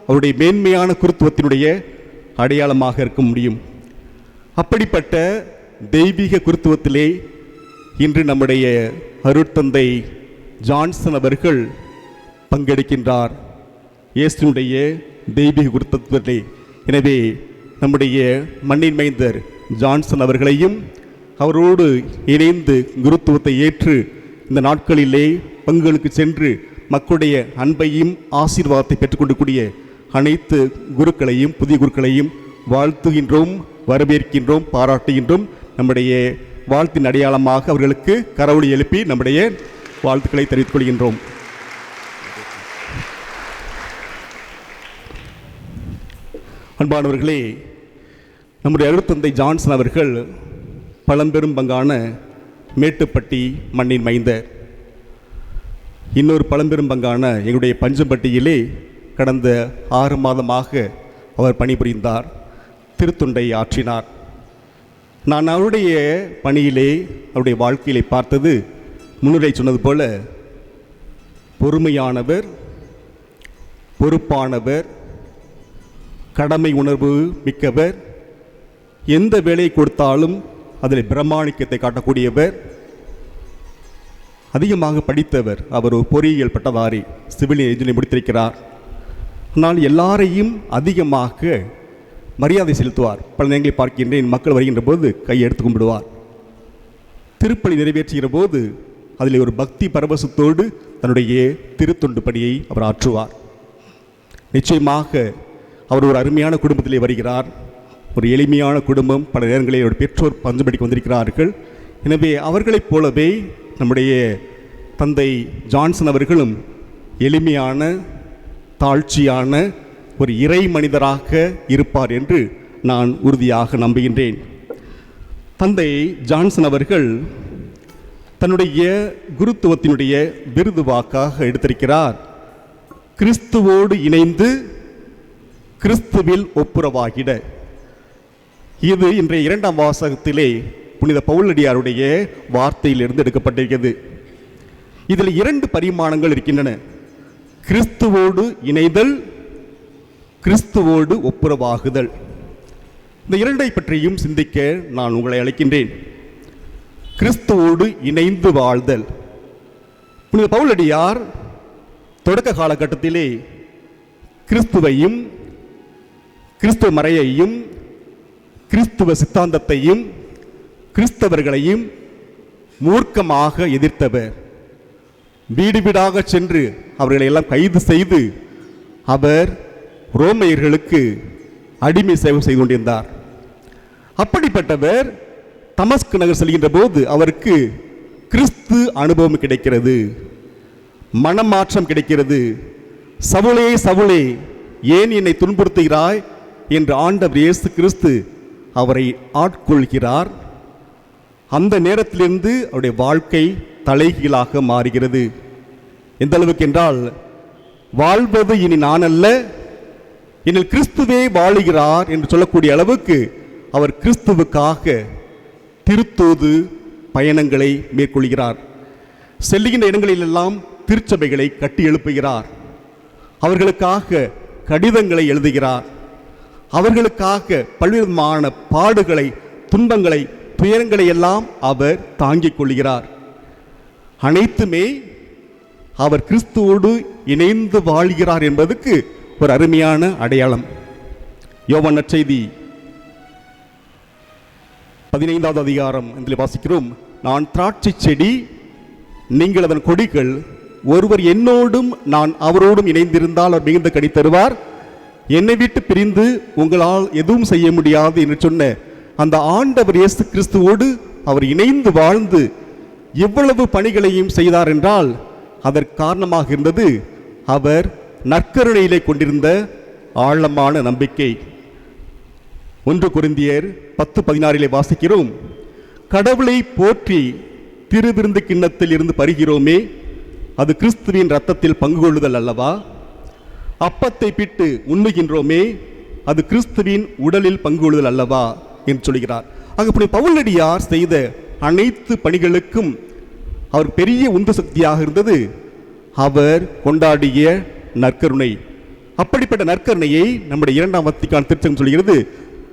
அவருடைய மேன்மையான குருத்துவத்தினுடைய அடையாளமாக இருக்க முடியும். அப்படிப்பட்ட தெய்வீக குருத்துவத்திலே இன்று நம்முடைய அருட்தந்தை ஜான்சன் அவர்கள் பங்கெடுக்கின்றார் இயேசுனுடைய தெய்வீக குருத்துவத்திலே. எனவே நம்முடைய மண்ணின் மைந்தர் ஜான்சன் அவர்களையும் அவரோடு இணைந்து குருத்துவத்தை ஏற்று இந்த நாட்களிலே பங்குகளுக்கு சென்று மக்களுடைய அன்பையும் ஆசீர்வாதத்தை பெற்றுக்கொண்டக்கூடிய அனைத்து குருக்களையும் புதிய குருக்களையும் வாழ்த்துகின்றோம், வரவேற்கின்றோம், பாராட்டுகின்றோம். நம்முடைய வாழ்த்தின் அடையாளமாக அவர்களுக்கு கரவொலி எழுப்பி நம்முடைய வாழ்த்துக்களை தெரிவித்துக் கொள்கின்றோம். அன்பானவர்களே, நம்முடைய அருட்தந்தை ஜான்சன் அவர்கள் பழம்பெரும் பங்கான மேட்டுப்பட்டி மண்ணின் மைந்தர். இன்னொரு பழம்பெரும் பங்கான எங்களுடைய பஞ்சம்பட்டியிலே கடந்த 6 மாதமாக அவர் பணிபுரிந்தார், திருத்தொண்டை ஆற்றினார். நான் அவருடைய பணியிலே அவருடைய வாழ்க்கையிலே பார்த்தது முன்னுரை சொன்னது போல பொறுமையானவர், பொறுப்பானவர், கடமை உணர்வு மிக்கவர், எந்த வேலையை கொடுத்தாலும் அதில் பிரமாணிக்கத்தை காட்டக்கூடியவர், அதிகமாக படித்தவர். அவர் ஒரு பொறியியல் பட்டதாரி, சிவில் இன்ஜினியரிங் முடித்திருக்கிறார். ஆனால் எல்லாரையும் அதிகமாக மரியாதை செலுத்துவார். பல நேரங்களை பார்க்கின்றேன், மக்கள் வருகின்ற போது கையை எடுத்து கும்பிடுவார். திருப்பலி நிறைவேற்றுகிற போது அதில் ஒரு பக்தி பரவசத்தோடு தன்னுடைய திருத்தொண்டு பணியை அவர் ஆற்றுவார். நிச்சயமாக அவர் ஒரு அருமையான குடும்பத்திலே வருகிறார். ஒரு எளிமையான குடும்பம். பல நேரங்களில் அவருடைய பெற்றோர் பஞ்சப்படிக்கு வந்திருக்கிறார்கள். எனவே அவர்களைப் போலவே நம்முடைய தந்தை ஜான்சன் அவர்களும் எளிமையான, தாழ்ச்சியான ஒரு இறை மனிதராக இருப்பார் என்று நான் உறுதியாக நம்புகின்றேன். தந்தை ஜான்சன் அவர்கள் தன்னுடைய குருத்துவத்தினுடைய விருது வாக்காக எடுத்திருக்கிறார், கிறிஸ்துவோடு இணைந்து கிறிஸ்துவில் ஒப்புரவாகிட. இது இன்றைய 2ஆம் வாசகத்திலே புனித பவுலடியாருடைய வார்த்தையிலிருந்து எடுக்கப்பட்டிருக்கிறது. இதில் 2 பரிமாணங்கள் இருக்கின்றன: கிறிஸ்துவோடு இணைதல், கிறிஸ்துவோடு ஒப்புரவாகுதல். இந்த 2ஐ பற்றியும் சிந்திக்க நான் உங்களை அழைக்கின்றேன். கிறிஸ்துவோடு இணைந்து வாழ்தல். புனித பவுலடியார் தொடக்க காலகட்டத்திலே கிறிஸ்துவையும், கிறிஸ்துவ மறையையும், கிறிஸ்துவ சித்தாந்தத்தையும், கிறிஸ்தவர்களையும் மூர்க்கமாக எதிர்த்தவர். வீடு வீடாக சென்று அவர்களை எல்லாம் கைது செய்து அவர் ரோமையர்களுக்கு அடிமை சேவை செய்து கொண்டிருந்தார். அப்படிப்பட்டவர் தமஸ்கு நகர் செல்கின்ற போது அவருக்கு கிறிஸ்து அனுபவம் கிடைக்கிறது, மனமாற்றம் கிடைக்கிறது. சவுளே சவுளே, ஏன் என்னை துன்புறுத்துகிறாய் என்று ஆண்டவர் இயேசு கிறிஸ்து அவரை ஆட்கொள்கிறார். அந்த நேரத்திலிருந்து அவருடைய வாழ்க்கை தலைகீழாக மாறுகிறது. எந்த அளவுக்கு என்றால், வாழ்வது இனி நான் அல்ல, என்னில் கிறிஸ்துவே வாழுகிறார் என்று சொல்லக்கூடிய அளவுக்கு அவர் கிறிஸ்துவுக்காக திருத்தூது பயணங்களை மேற்கொள்கிறார். செல்லுகின்ற இடங்களிலெல்லாம் திருச்சபைகளை கட்டி எழுப்புகிறார். அவர்களுக்காக கடிதங்களை எழுதுகிறார். அவர்களுக்காக பல்வேறுமான பாடுகளை, துன்பங்களை, துயரங்களை எல்லாம் அவர் தாங்கிக் கொள்கிறார். அனைத்துமே அவர் கிறிஸ்துவோடு இணைந்து வாழ்கிறார் என்பதற்கு ஒரு அருமையான அடையாளம். யோவான் நற்செய்தி 15வது அதிகாரம் இதில் வாசிக்கிறோம், நான் திராட்சை செடி, நீங்கள் அதன் கொடிகள். ஒருவர் என்னோடும் நான் அவரோடும் இணைந்திருந்தால் அவர் மிகுந்த கனி தருவார். என்னை விட்டு பிரிந்து உங்களால் எதுவும் செய்ய முடியாது என்று சொன்ன அந்த ஆண்டவர் இயேசு கிறிஸ்துவோடு அவர் இணைந்து வாழ்ந்து எவ்வளவு பணிகளையும் செய்தார் என்றால் அதற்கு காரணமாக இருந்தது அவர் நற்கருணையிலே கொண்டிருந்த ஆழமான நம்பிக்கை. 1 கொரிந்தியர் 10:16 வாசிக்கிறோம், கடவுளை போற்றி திருவிருந்து கிண்ணத்தில் இருந்து பருகிறோமே, அது கிறிஸ்துவின் இரத்தத்தில் பங்கு கொள்ளுதல் அல்லவா? அப்பத்தை பிட்டு உண்ணுகின்றோமே, அது கிறிஸ்துவின் உடலில் பங்கு கொள்ளுதல் அல்லவா என்று சொல்கிறார். ஆக பவுலடியார் செய்த அனைத்து பணிகளுக்கும் அவர் பெரிய உந்து சக்தியாக இருந்தது அவர் கொண்டாடிய நற்கருணை. அப்படிப்பட்ட நற்கருணையை நம்முடைய 2ஆம் வத்திக்கான் திருச்சங்கம் சொல்கிறது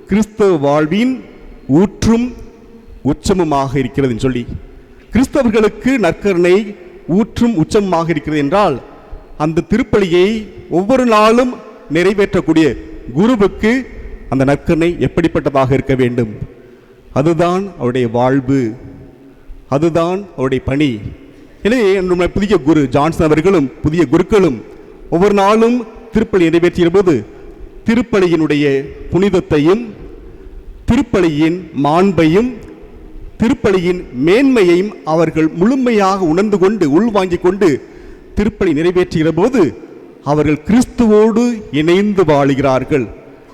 கிறிஸ்தவ வாழ்வின் ஊற்றும் உச்சமுமாக இருக்கிறது சொல்லி. கிறிஸ்தவர்களுக்கு நற்கருணை ஊற்றும் உச்சமாக இருக்கிறது என்றால் அந்த திருப்பலியை ஒவ்வொரு நாளும் நிறைவேற்றக்கூடிய குருவுக்கு அந்த நற்கருணை எப்படிப்பட்டதாக இருக்க வேண்டும்? அதுதான் அவருடைய வாழ்வு, அதுதான் அவருடைய பணி. எனவே நம்முடைய புதிய குரு ஜான்சன் அவர்களும் புதிய குருக்களும் ஒவ்வொரு நாளும் திருப்பலி நிறைவேற்றிய போது திருப்பலியினுடைய புனிதத்தையும் திருப்பலியின் மாண்பையும் திருப்பலியின் மேன்மையையும் அவர்கள் முழுமையாக உணர்ந்து கொண்டு உள்வாங்கிக் கொண்டு திருப்பலி நிறைவேற்றுகிற போது அவர்கள் கிறிஸ்துவோடு இணைந்து வாழுகிறார்கள்.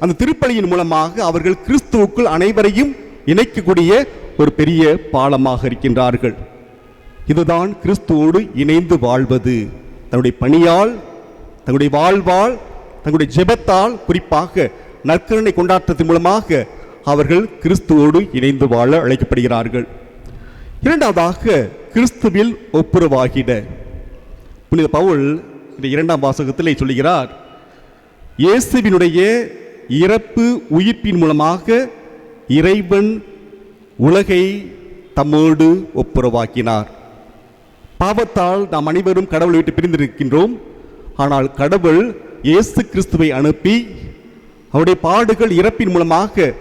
அந்த திருப்பலியின் மூலமாக அவர்கள் கிறிஸ்துவுக்குள் அனைவரையும் இணைக்கக்கூடிய ஒரு பெரிய பாலமாக இருக்கின்றார்கள். இதுதான் கிறிஸ்துவோடு இணைந்து வாழ்வது. தன்னுடைய பணியால், தன்னுடைய வாழ்வால், தங்களுடைய ஜெபத்தால், குறிப்பாக நற்கருணை கொண்டாட்டத்தின் மூலமாக அவர்கள் கிறிஸ்துவோடு இணைந்து வாழ அழைக்கப்படுகிறார்கள். இரண்டாவதாக, கிறிஸ்துவில் ஒப்புரவாகிட. புனித பவுல் இந்த 2ஆம் வாசகத்திலே சொல்லுகிறார், இயேசுவினுடைய இறப்பு உயிர்ப்பின் மூலமாக இறைவன் உலகை தம்மோடு ஒப்புரவாக்கினார். பாவத்தால் நாம் அனைவரும் கடவுளை விட்டு பிரிந்திருக்கின்றோம். ஆனால் கடவுள் இயேசு கிறிஸ்துவை அனுப்பி அவருடைய பாடுகள் இறப்பின் மூலமாக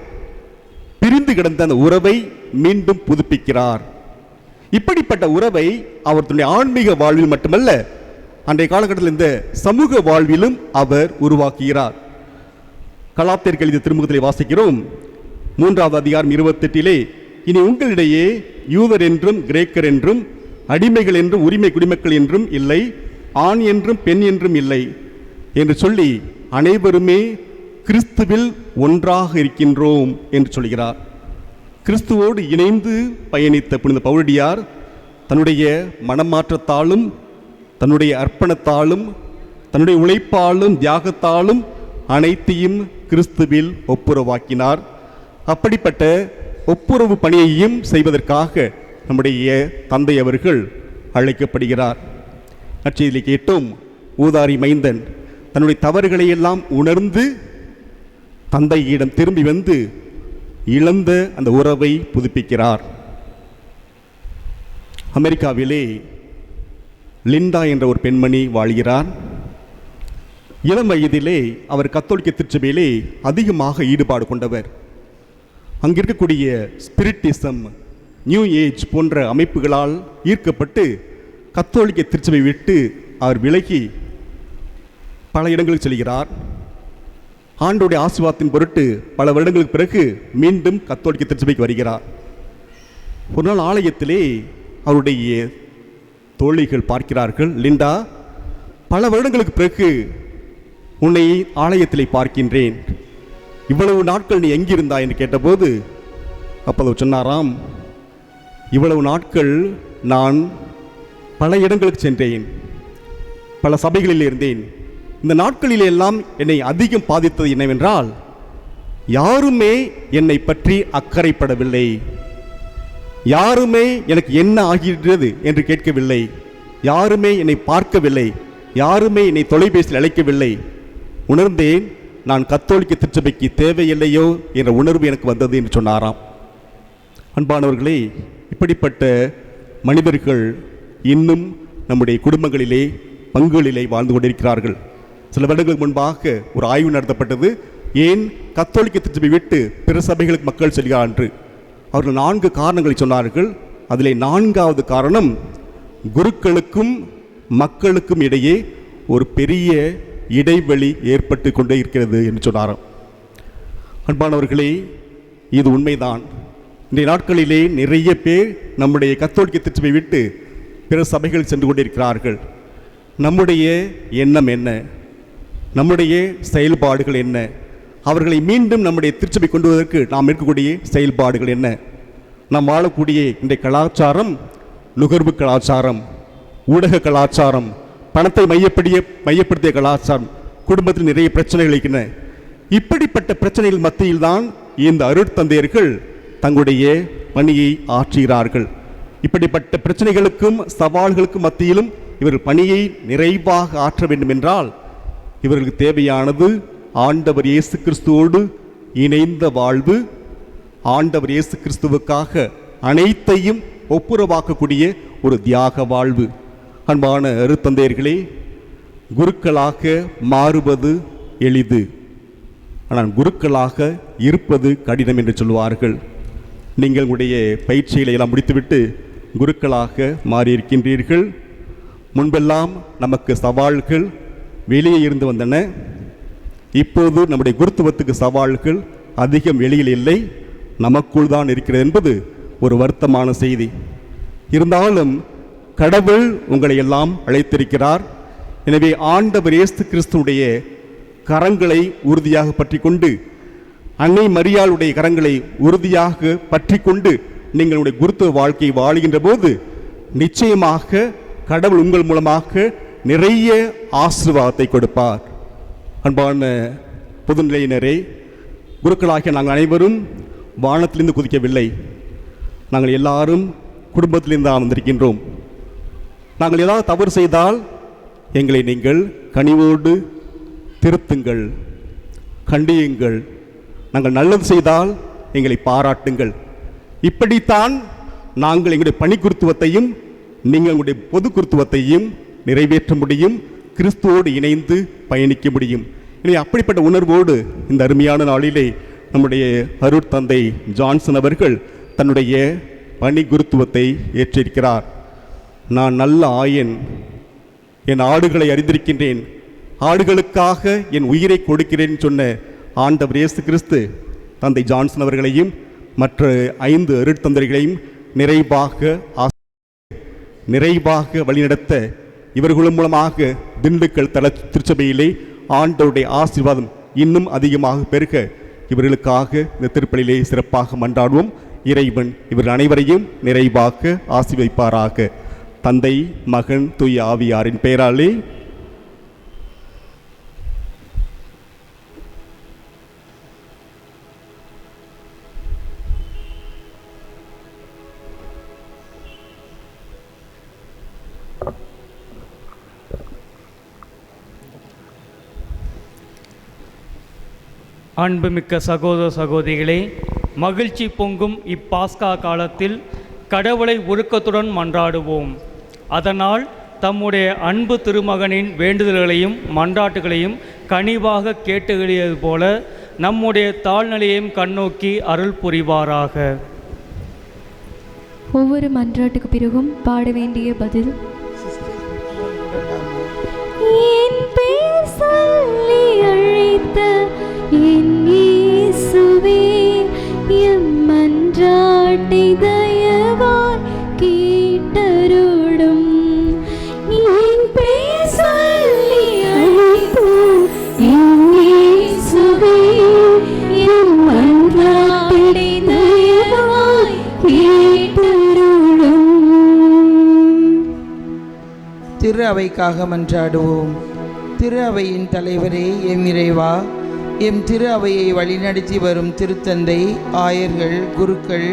பிரிந்து கிடந்த அந்த உறவை மீண்டும் புதுப்பிக்கிறார். இப்படிப்பட்ட உறவை அவர் தன்னுடைய ஆன்மீக வாழ்வில் மட்டுமல்ல, அன்றைய காலகட்டத்தில் இந்த சமூக வாழ்விலும் அவர் உருவாக்குகிறார். கலாத்தியருக்கு எழுதிய திருமுகத்திலே வாசிக்கிறோம், 3ஆவது அதிகாரம் 28, இனி உங்களிடையே யூதர் என்றும் கிரேக்கர் என்றும் அடிமைகள் என்றும் உரிமை குடிமக்கள் என்றும் இல்லை, ஆண் என்றும் பெண் என்றும் இல்லை என்று சொல்லி அனைவருமே கிறிஸ்துவில் ஒன்றாக இருக்கின்றோம் என்று சொல்கிறார். கிறிஸ்துவோடு இணைந்து பயணித்த புனித பவுலடியார் தன்னுடைய மனமாற்றத்தாலும் தன்னுடைய அர்ப்பணத்தாலும் தன்னுடைய உழைப்பாலும் தியாகத்தாலும் அனைத்தையும் கிறிஸ்துவில் ஒப்புரவாக்கினார். அப்படிப்பட்ட ஒப்புரவு பணியையும் செய்வதற்காக நம்முடைய தந்தை அவர்கள் அழைக்கப்படுகிறார். நற்செய்தியிலே கேட்டோம், ஊதாரி மைந்தன் தன்னுடைய தவறுகளை எல்லாம் உணர்ந்து தந்தையிடம் திரும்பி வந்து இழந்த அந்த உறவை புதுப்பிக்கிறார். அமெரிக்காவிலே லிண்டா என்ற ஒரு பெண்மணி வாழ்கிறார். இளம் வயதிலே அவர் கத்தோலிக்க திருச்சபையிலே அதிகமாக ஈடுபாடு கொண்டவர். அங்கிருக்கக்கூடிய ஸ்பிரிட்டிசம், நியூ ஏஜ் போன்ற அமைப்புகளால் ஈர்க்கப்பட்டு கத்தோலிக்க திருச்சபை விட்டு அவர் விலகி பல இடங்களுக்கு செல்கிறார். ஆண்டோடைய ஆசீர்வாதத்தின் பொருட்டு பல வருடங்களுக்கு பிறகு மீண்டும் கத்தோலிக்க திருச்சபைக்கு வருகிறார். ஒரு நாள் ஆலயத்திலே அவருடைய தோழிகள் பார்க்கிறார்கள், லிண்டா, பல வருடங்களுக்கு பிறகு உன்னை ஆலயத்திலே பார்க்கின்றேன், இவ்வளவு நாட்கள் நீ எங்கிருந்தாய் என்று கேட்டபோது அப்போது சொன்னாராம், இவ்வளவு நாட்கள் நான் பல இடங்களுக்கு சென்றேன், பல சபைகளில் இருந்தேன். இந்த நாட்களில் எல்லாம் என்னை அதிகம் பாதித்தது என்னவென்றால், யாருமே என்னை பற்றி அக்கறைப்படவில்லை, யாருமே எனக்கு என்ன ஆகிறது என்று கேட்கவில்லை, யாருமே என்னை பார்க்கவில்லை, யாருமே என்னை தொலைபேசியில் அழைக்கவில்லை. உணர்ந்தேன், நான் கத்தோலிக்க திருச்சபைக்கு தேவையில்லையோ என்ற உணர்வு எனக்கு வந்தது என்று சொன்னாராம். அன்பானவர்களே, இப்படிப்பட்ட மனிதர்கள் இன்னும் நம்முடைய குடும்பங்களிலே பங்குகளிலே வாழ்ந்து கொண்டிருக்கிறார்கள். சில வருடங்களுக்கு முன்பாக ஒரு ஆய்வு நடத்தப்பட்டது, ஏன் கத்தோலிக்க திருச்சபை விட்டு பிற சபைகளுக்கு மக்கள் செல்கிறார் என்று. அவர்கள் 4 காரணங்களை சொன்னார்கள். அதிலே 4வது காரணம், குருக்களுக்கும் மக்களுக்கும் இடையே ஒரு பெரிய இடைவெளி ஏற்பட்டு கொண்டே இருக்கிறது என்று சொன்னாராம். அன்பானவர்களே, இது உண்மைதான். இன்றைய நாட்களிலே நிறைய பேர் நம்முடைய கத்தோலிக்க திருச்சபை விட்டு பிற சபைகள் சென்று கொண்டிருக்கிறார்கள். நம்முடைய எண்ணம் என்ன? நம்முடைய செயல்பாடுகள் என்ன? அவர்களை மீண்டும் நம்முடைய திருச்சபை கொண்டு வருவதற்கு நாம் இருக்கக்கூடிய செயல்பாடுகள் என்ன? நாம் வாழக்கூடிய இன்றைய கலாச்சாரம் நுகர்வு கலாச்சாரம், ஊடக கலாச்சாரம், பணத்தை மையப்படுத்திய கலாச்சாரம், குடும்பத்தில் நிறைய பிரச்சனைகள் இருக்கின்றன. இப்படிப்பட்ட பிரச்சனைகள் மத்தியில் தான் இந்த அருட்தந்தையர்கள் தங்களுடைய பணியை ஆற்றுகிறார்கள். இப்படிப்பட்ட பிரச்சனைகளுக்கும் சவால்களுக்கும் மத்தியிலும் இவர்கள் பணியை நிறைவாக ஆற்ற வேண்டும் என்றால் இவர்களுக்கு தேவையானது ஆண்டவர் இயேசு கிறிஸ்துவோடு இணைந்த வாழ்வு, ஆண்டவர் இயேசு கிறிஸ்துவுக்காக அனைத்தையும் ஒப்புரவாக்கக்கூடிய ஒரு தியாக வாழ்வு. அன்பான அருத்தந்தையர்களே, குருக்களாக மாறுவது எளிது, ஆனால் குருக்களாக இருப்பது கடினம் என்று சொல்வார்கள். நீங்கள் உங்களுடைய பயிற்சிகளை எல்லாம் முடித்துவிட்டு குருக்களாக மாறியிருக்கின்றீர்கள். முன்பெல்லாம் நமக்கு சவால்கள் வெளியே இருந்து வந்தன. இப்போது நம்முடைய குருத்துவத்துக்கு சவால்கள் அதிகம் வெளியில் இல்லை, நமக்குள் தான் இருக்கிறது என்பது ஒரு வருத்தமான செய்தி. இருந்தாலும் கடவுள் உங்களை எல்லாம் அழைத்திருக்கிறார். எனவே ஆண்டவர் இயேசு கிறிஸ்துவுடைய கரங்களை உறுதியாக பற்றி கொண்டு, அன்னை மரியாளுடைய கரங்களை உறுதியாக பற்றி கொண்டு நீங்களுடைய குருத்துவ வாழ்க்கையை வாழுகின்ற போது நிச்சயமாக கடவுள் உங்கள் மூலமாக நிறைய ஆசீர்வாதத்தை கொடுப்பார். அன்பான பொதுநிலையினரே, குருக்களாகிய நாங்கள் அனைவரும் வானத்திலிருந்து குதிக்கவில்லை. நாங்கள் எல்லாரும் குடும்பத்திலிருந்து தான் வந்திருக்கின்றோம். நாங்கள் ஏதாவது தவறு செய்தால் எங்களை நீங்கள் கனிவோடு திருத்துங்கள், கண்டியுங்கள். நாங்கள் நல்லது செய்தால் எங்களை பாராட்டுங்கள். இப்படித்தான் நாங்கள் எங்களுடைய பணி குருத்துவத்தையும் நீங்கள் உங்களுடைய பொது குருத்துவத்தையும் நிறைவேற்ற முடியும், கிறிஸ்துவோடு இணைந்து பயணிக்க முடியும். எனவே அப்படிப்பட்ட உணர்வோடு இந்த அருமையான நாளிலே நம்முடைய அருட்தந்தை ஜான்சன் அவர்கள் தன்னுடைய பணி குருத்துவத்தை ஏற்றிருக்கிறார். நான் நல்ல ஆயன், என் ஆடுகளை அறிந்திருக்கின்றேன், ஆடுகளுக்காக என் உயிரை கொடுக்கிறேன் சொன்ன ஆண்டவர் இயேசு கிறிஸ்து தந்தை ஜான்சன் அவர்களையும் மற்ற 5 அருட்தந்தைகளையும் நிறைவாக வழிநடத்த இவர்கள் மூலமாக திண்டுக்கல் தல திருச்சபையிலே ஆண்டவருடைய ஆசீர்வாதம் இன்னும் அதிகமாக பெருக இவர்களுக்காக இந்த திருப்பலியிலே சிறப்பாக மன்றாடுவோம். இறைவன் இவர்கள் அனைவரையும் நிறைவாக ஆசீர்வதிப்பாராக. தந்தை, மகன், தூய ஆவியாரின் பெயராலே. அன்புமிக்க சகோதர சகோதரிகளே, மகிழ்ச்சி பொங்கும் இப்பாஸ்கா காலத்தில் கடவுளை உருக்கத்துடன் மன்றாடுவோம். அதனால் தம்முடைய அன்பு திருமகனின் வேண்டுதல்களையும் மன்றாட்டுகளையும் கனிவாக கேட்டுகளியது போல நம்முடைய தாழ்நிலையையும் கண்ணோக்கி அருள் புரிவாராக. ஒவ்வொரு மன்றாட்டுக்கு பிறகும் பாட வேண்டிய பதில். என் பேர் சொல்லி அழைத்த என் இயேசுவே, எம் மன்றாட்டை தயவாய் கேட்டருளும். என் பேர் சொல்லி அழைத்த என் இயேசுவே, எம் மன்றாட்டை தயவாய் கேட்டருளும். திரு அவைக்காக மன்றாடுவோம். திரு அவையின் தலைவரே, எம் இறைவா, எம் திரு அவையை வழிநடத்தி வரும் திருத்தந்தை, ஆயர்கள், குருக்கள்,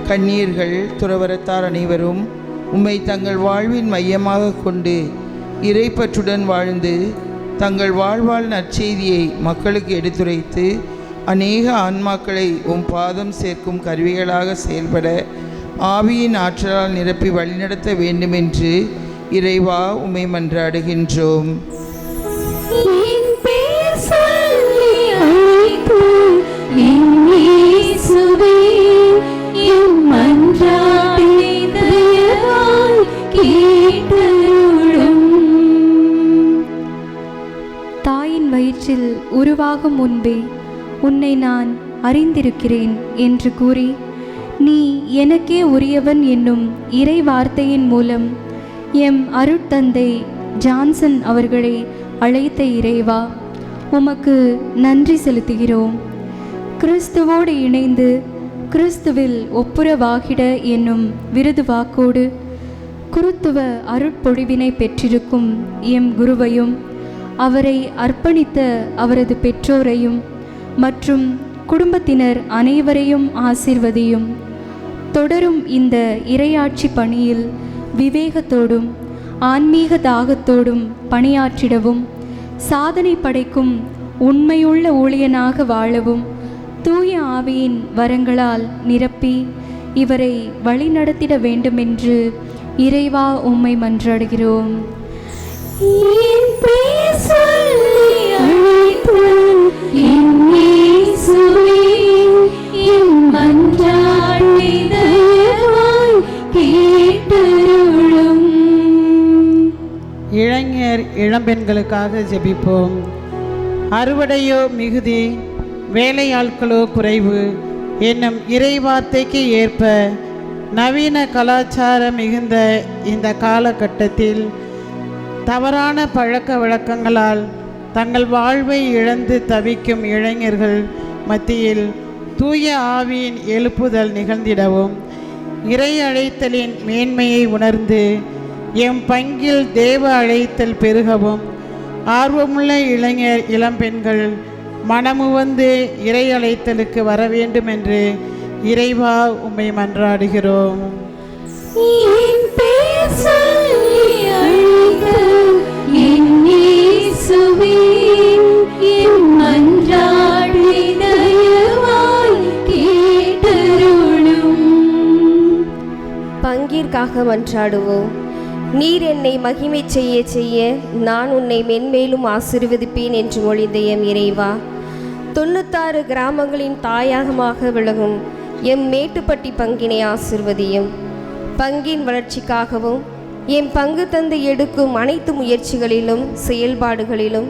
கன்னியர்கள், துறவரத்தார் அனைவரும் உம்மை தங்கள் வாழ்வின் மையமாக கொண்டு இறைப்பற்றுடன் வாழ்ந்து தங்கள் வாழ்வாழ் நற்செய்தியை மக்களுக்கு எடுத்துரைத்து அநேக ஆன்மாக்களை உம் பாதம் சேர்க்கும் கருவிகளாக செயல்பட ஆவியின் ஆற்றலால் நிரப்பி வழிநடத்த வேண்டுமென்று இறைவா உம்மை மன்றாடுகின்றோம். தாயின் வயிற்றில் உருவாகும் முன்பே உன்னை நான் அறிந்திருக்கிறேன் என்று கூறி நீ எனக்கே உரியவன் என்னும் இறை வார்த்தையின் மூலம் எம் அருட்தந்தை ஜான்சன் அவர்களை அழைத்த இறைவா, உமக்கு நன்றி செலுத்துகிறோம். கிறிஸ்துவோடு இணைந்து கிறிஸ்துவில் ஒப்புரவாகிட என்னும் விருது வாக்கோடு குருத்துவ அருட்பொழிவினை பெற்றிருக்கும் எம் குருவையும் அவரை அர்ப்பணித்த அவரது பெற்றோரையும் மற்றும் குடும்பத்தினர் அனைவரையும் ஆசீர்வதியும். தொடரும் இந்த இறையாட்சி பணியில் விவேகத்தோடும் ஆன்மீக தாகத்தோடும் பணியாற்றிடவும், சாதனை படைக்கும் உண்மையுள்ள ஊழியனாக வாழவும் தூய ஆவியின் வரங்களால் நிரப்பி இவரை வழிநடத்திட வேண்டுமென்று இறைவா உம்மை மன்றாடுகிறோம். என் பெயர் சொல்லி அழைத்து என் இயேசுவே, என் மன்றாட்டை தயவாய் கேட்டருளும். இளைஞர் இளம்பெண்களுக்காக ஜெபிப்போம். அறுவடையோ மிகுதி, வேலையாட்களோ குறைவு என்னும் இறைவார்த்தைக்கு ஏற்ப நவீன கலாச்சாரம் மிகுந்த இந்த காலகட்டத்தில் தவறான பழக்க வழக்கங்களால் தங்கள் வாழ்வை இழந்து தவிக்கும் இளைஞர்கள் மத்தியில் தூய ஆவியின் எழுப்புதல் நிகழ்ந்திடவும், இறை அழைத்தலின் மேன்மையை உணர்ந்து எம் பங்கில் தேவ அழைத்தல் பெருகவும், ஆர்வமுள்ள இளைஞர் இளம்பெண்கள் மனமுவந்து இறை அழைத்தலுக்கு வர வேண்டும் என்று இறைவா உம்மை மன்றாடுகிறோம். என் பெயர் சொல்லி அழைத்து என் இயேசுவே, என் மன்றாட்டை தயவாய் கேட்டருளும். பங்கிற்காக மன்றாடுவோம். நீர் என்னை மகிமை செய்ய செய்ய நான் உன்னை மென்மேலும் ஆசீர்வதிப்பேன் என்று மொழிந்த எம் இறைவா, 96 கிராமங்களின் தாயகமாக விளங்கும் எம் மேட்டுப்பட்டி பங்கினை ஆசிர்வதியும். பங்கின் வளர்ச்சிக்காகவும் எம் பங்கு தந்தை எடுக்கும் அனைத்து முயற்சிகளிலும் செயல்பாடுகளிலும்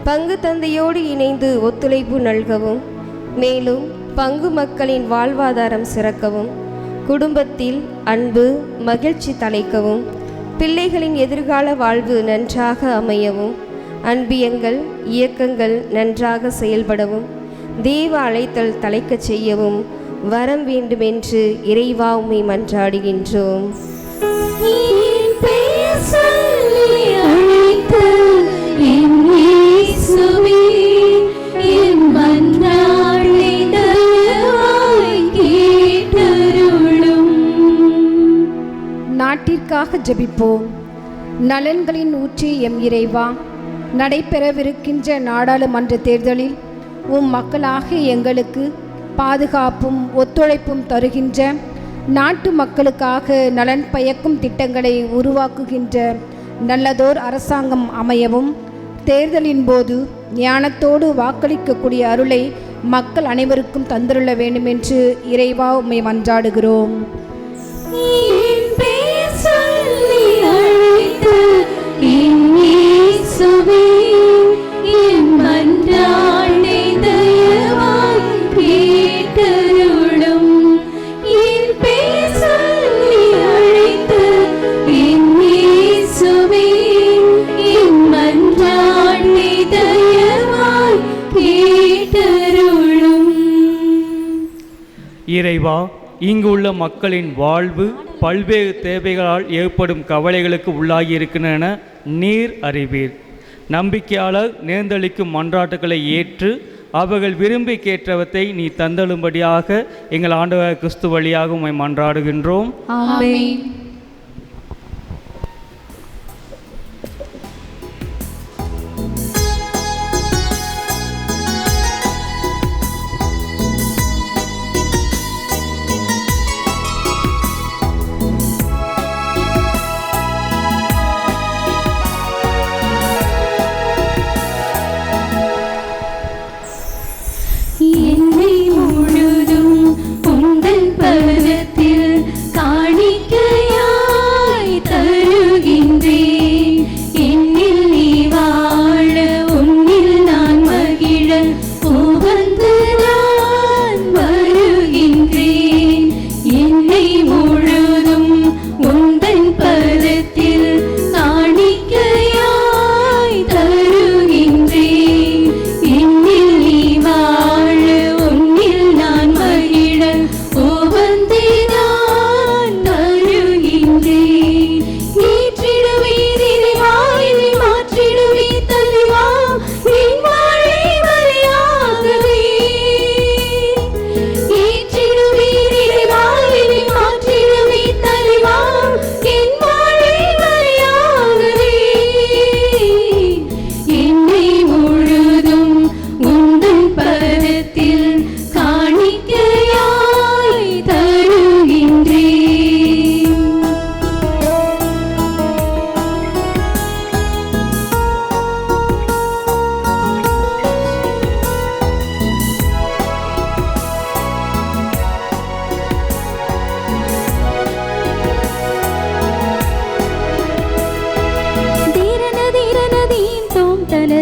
பங்கு தந்தையோடு இணைந்து ஒத்துழைப்பு நல்கவும், மேலும் பங்கு மக்களின் வாழ்வாதாரம் சிறக்கவும், குடும்பத்தில் அன்பு மகிழ்ச்சி தழைக்கவும், பிள்ளைகளின் எதிர்கால வாழ்வு நன்றாக அமையவும், அன்பியங்கள் இயக்கங்கள் நன்றாக செயல்படவும், தேவ அழைத்தல் தலைக்கச் செய்யவும் வரம் வேண்டுமென்று இறைவா உம்மை மன்றாடுகின்றோம். என் பெயர் சொல்லி அழைத்து என் இயேசுவே, என் மன்றாட்டை தயவாய் கேட்டருளும். நாட்டிற்காக ஜெபிப்போம். நலன்களின் ஊற்றி எம் இறைவா, நடைபெறவிருக்கின்ற நாடாளுமன்ற தேர்தலில் உம் மக்களாகிய எங்களுக்கு பாதுகாப்பும் ஒத்துழைப்பும் தருகின்ற, நாட்டு மக்களுக்காக நலன் பயக்கும் திட்டங்களை உருவாக்குகின்ற நல்லதோர் அரசாங்கம் அமையவும், தேர்தலின் போது ஞானத்தோடு வாக்களிக்கக்கூடிய அருளை மக்கள் அனைவருக்கும் தந்துள்ள வேண்டுமென்று இறைவா உம்மை மன்றாடுகிறோம். என் பெயர் சொல்லி அழைத்து என் இயேசுவே, என் மன்றாட்டை தயவாய் கேட்டருளும். என் பெயர் சொல்லி அழைத்து என் இயேசுவே, என் மன்றாட்டை தயவாய் கேட்டருளும். இறைவா, இங்கு உள்ள மக்களின் வாழ்வு பல்வேறு தேவைகளால் ஏற்படும் கவலைகளுக்கு உள்ளாகி இருக்கின்றன நீர் அறிவீர். நம்பிக்கையாளர் நேர்ந்தளிக்கும் மன்றாட்டுகளை ஏற்று அவர்கள் விரும்பி கேட்டவற்றை நீ தந்தளும்படியாக எங்கள் ஆண்டவர் கிறிஸ்து வழியாக உம்மை மன்றாடுகின்றோம். ஆமென். என்னை முழுதும் உந்தன் பதத்தில் காணிக்கையா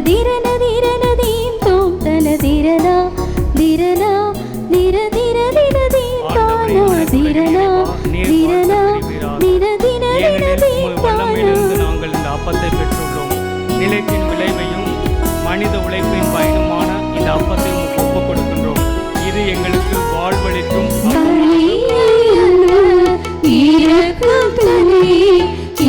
திரன திரனதீம் தோம் தன திரனா திரனா திர திர திரதீம் தானா திரனா திரனா திர திர திரதீம் வல்லமையிலிருந்து நாங்கள் இந்த அப்பத்தை பெற்றுள்ளோம். நிலத்தின் விளைவையும் மனித உழைப்பின் பயனுமான இந்த அப்பத்தை ஒப்புக் கொடுக்கின்றோம். இது எங்களுக்கு வாழ்வளிக்கும்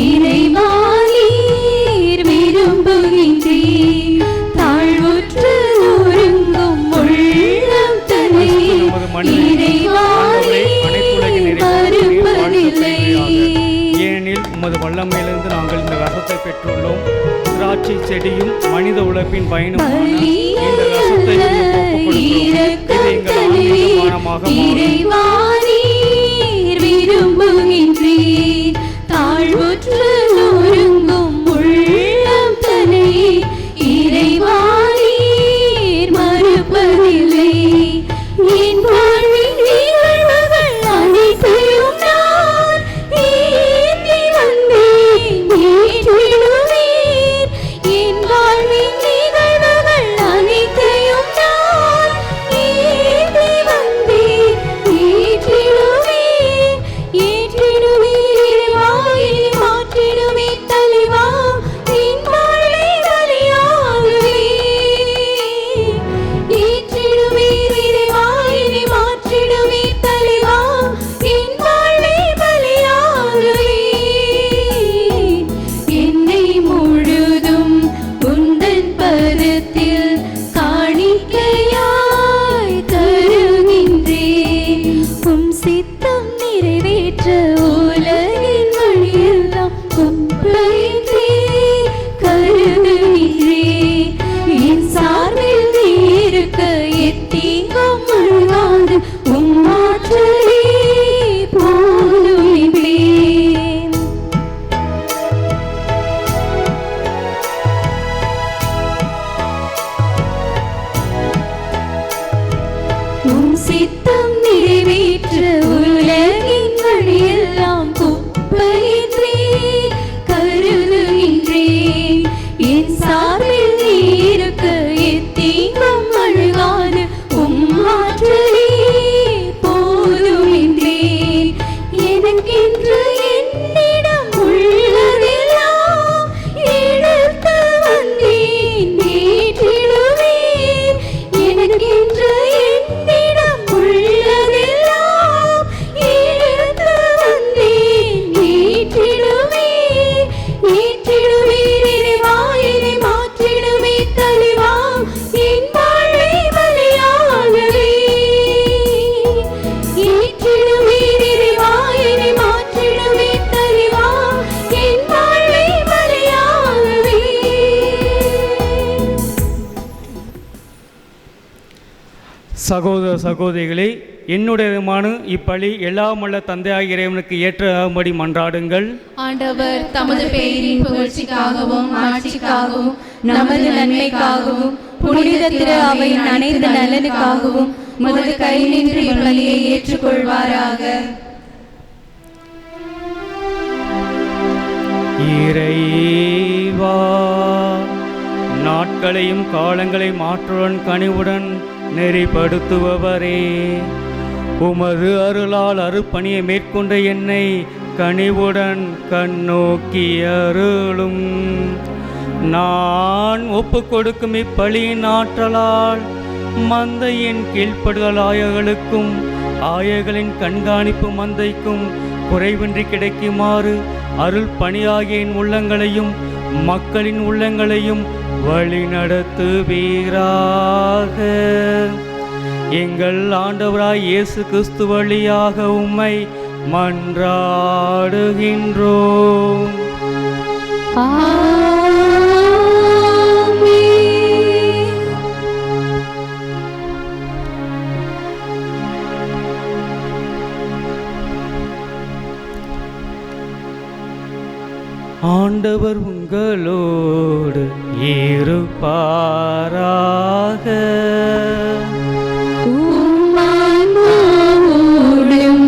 இறைவானீர் விரும்புகின்றீர் தாழ்வுற்று ஒருங்கும் உள்ளம் தன்னை இறைவானீர் மறுப்பதில்லை. ஏனெனில் உமது வல்லமையிலிருந்து நாங்கள் இந்த ரசத்தை பெற்றுள்ளோம். திராட்சை செடியும் மனித உழைப்பின் பயனுமான இந்த ரசத்தை ஒப்புக் கொடுக்கிறோம். இது எங்கள் ஆன்மீக பானமாக இறைவானீர் விரும்புகின்றீர் தாழ்வுற்று ஒருங்கும் உள்ளம் தன்னை இறைவானீர் மறுப்பதில்லை. என் வாழ்வின் நிகழ்வுகள் அனைத்தையும் நான் ஏந்தி வந்தேன் ஏற்றிடுவீர். என் வாழ்வின் நிகழ்வுகள் அனைத்தையும் நான் ஏந்தி வந்தேன் ஏற்றிடுவீர். ஏற்றிடுவீர் இறைவா இனி மாற்றிடுவீர் தலைவா என் வாழ்வை பலியாகவே. ஏற்றிடுவீர் இறைவா இனி மாற்றிடுவீர் தலைவா என் வாழ்வை பலியாகவே. என்னை முழுதும் உந்தன் பதத்தில் காணிக்கையாய் தருகின்றேன். உம் சித்தம் நிறைவேற்ற உலகின் வழியெல்லாம் கும்பைத்தே கருதுகின்றேன். என் சார்பில் நீ இருக்க எத்தீங்கும் அழுகாது உம் ஆற்றலே போதும் என்றேன். உம் சித்தம் நிறைவேற்ற உலகின் வழியெல்லாம் குப்பையின்றி கருதுகின்றேன். என் சார்பில் நீ இருக்க எத்தீங்கும் அழுகாது உம் ஆற்றலே போதும் என்றேன். எனக்கென்று என்னிடம் உள்ளதெல்லாம் எடுத்து வந்தேன் ஏற்றிடுவீர். எனக்கென்று என்னிடம் உள்ளதெல்லாம் எடுத்து வந்தேன் ஏற்றிடுவீர். ஏற்றிடுவீர் இறைவா இனி மாற்றிடுவீர் தலைவா என் வாழ்வை பலியாகவே. ஏற்றிடுவீர் இறைவா இனி மாற்றிடுவீர் தலைவா என் வாழ்வை பலியாகவே. சகோதர சகோதரிகளே, என்னுடையதுமான இப்பலி எல்லாம் வல்ல தந்தையாகிய இறைவனுக்கு ஏற்றபடி மன்றாடுங்கள். ஆண்டவர் தமது பெயரின் புகழ்ச்சிக்காகவும் ஆட்சிக்காகவும் நமது நன்மைக்காகவும் புனித திரு அவையின் அனைத்து நலனுக்காகவும் உமது கை நின்று இப்பலியை ஏற்றுக்கொள்வாராக. இறைவா, நாட்களையும் காலங்களை மாற்றுடன் கனிவுடன் நெறிப்படுத்துபவரே, உமது அருளால் அருப்பணியை மேற்கொண்ட என்னை கனிவுடன் கண்ணோக்கி அருளும். நான் ஒப்புக் கொடுக்கும் இப்பலியின் ஆற்றலால் மந்தையின் கீழ்ப்படுதல் ஆயர்களுக்கும் ஆயர்களின் கண்காணிப்பு மந்தைக்கும் குறைவின்றி கிடைக்குமாறு அருள் பணியாகிய என் உள்ளங்களையும் மக்களின் உள்ளங்களையும் வழி நடத்துவீராக. எங்கள் ஆண்டவராய் இயேசு கிறிஸ்து வழியாக உம்மை மன்றாடுகின்றோம். ஆண்டவர் உங்களோடு இருப்பாராக. உம்மான்மாவோடும்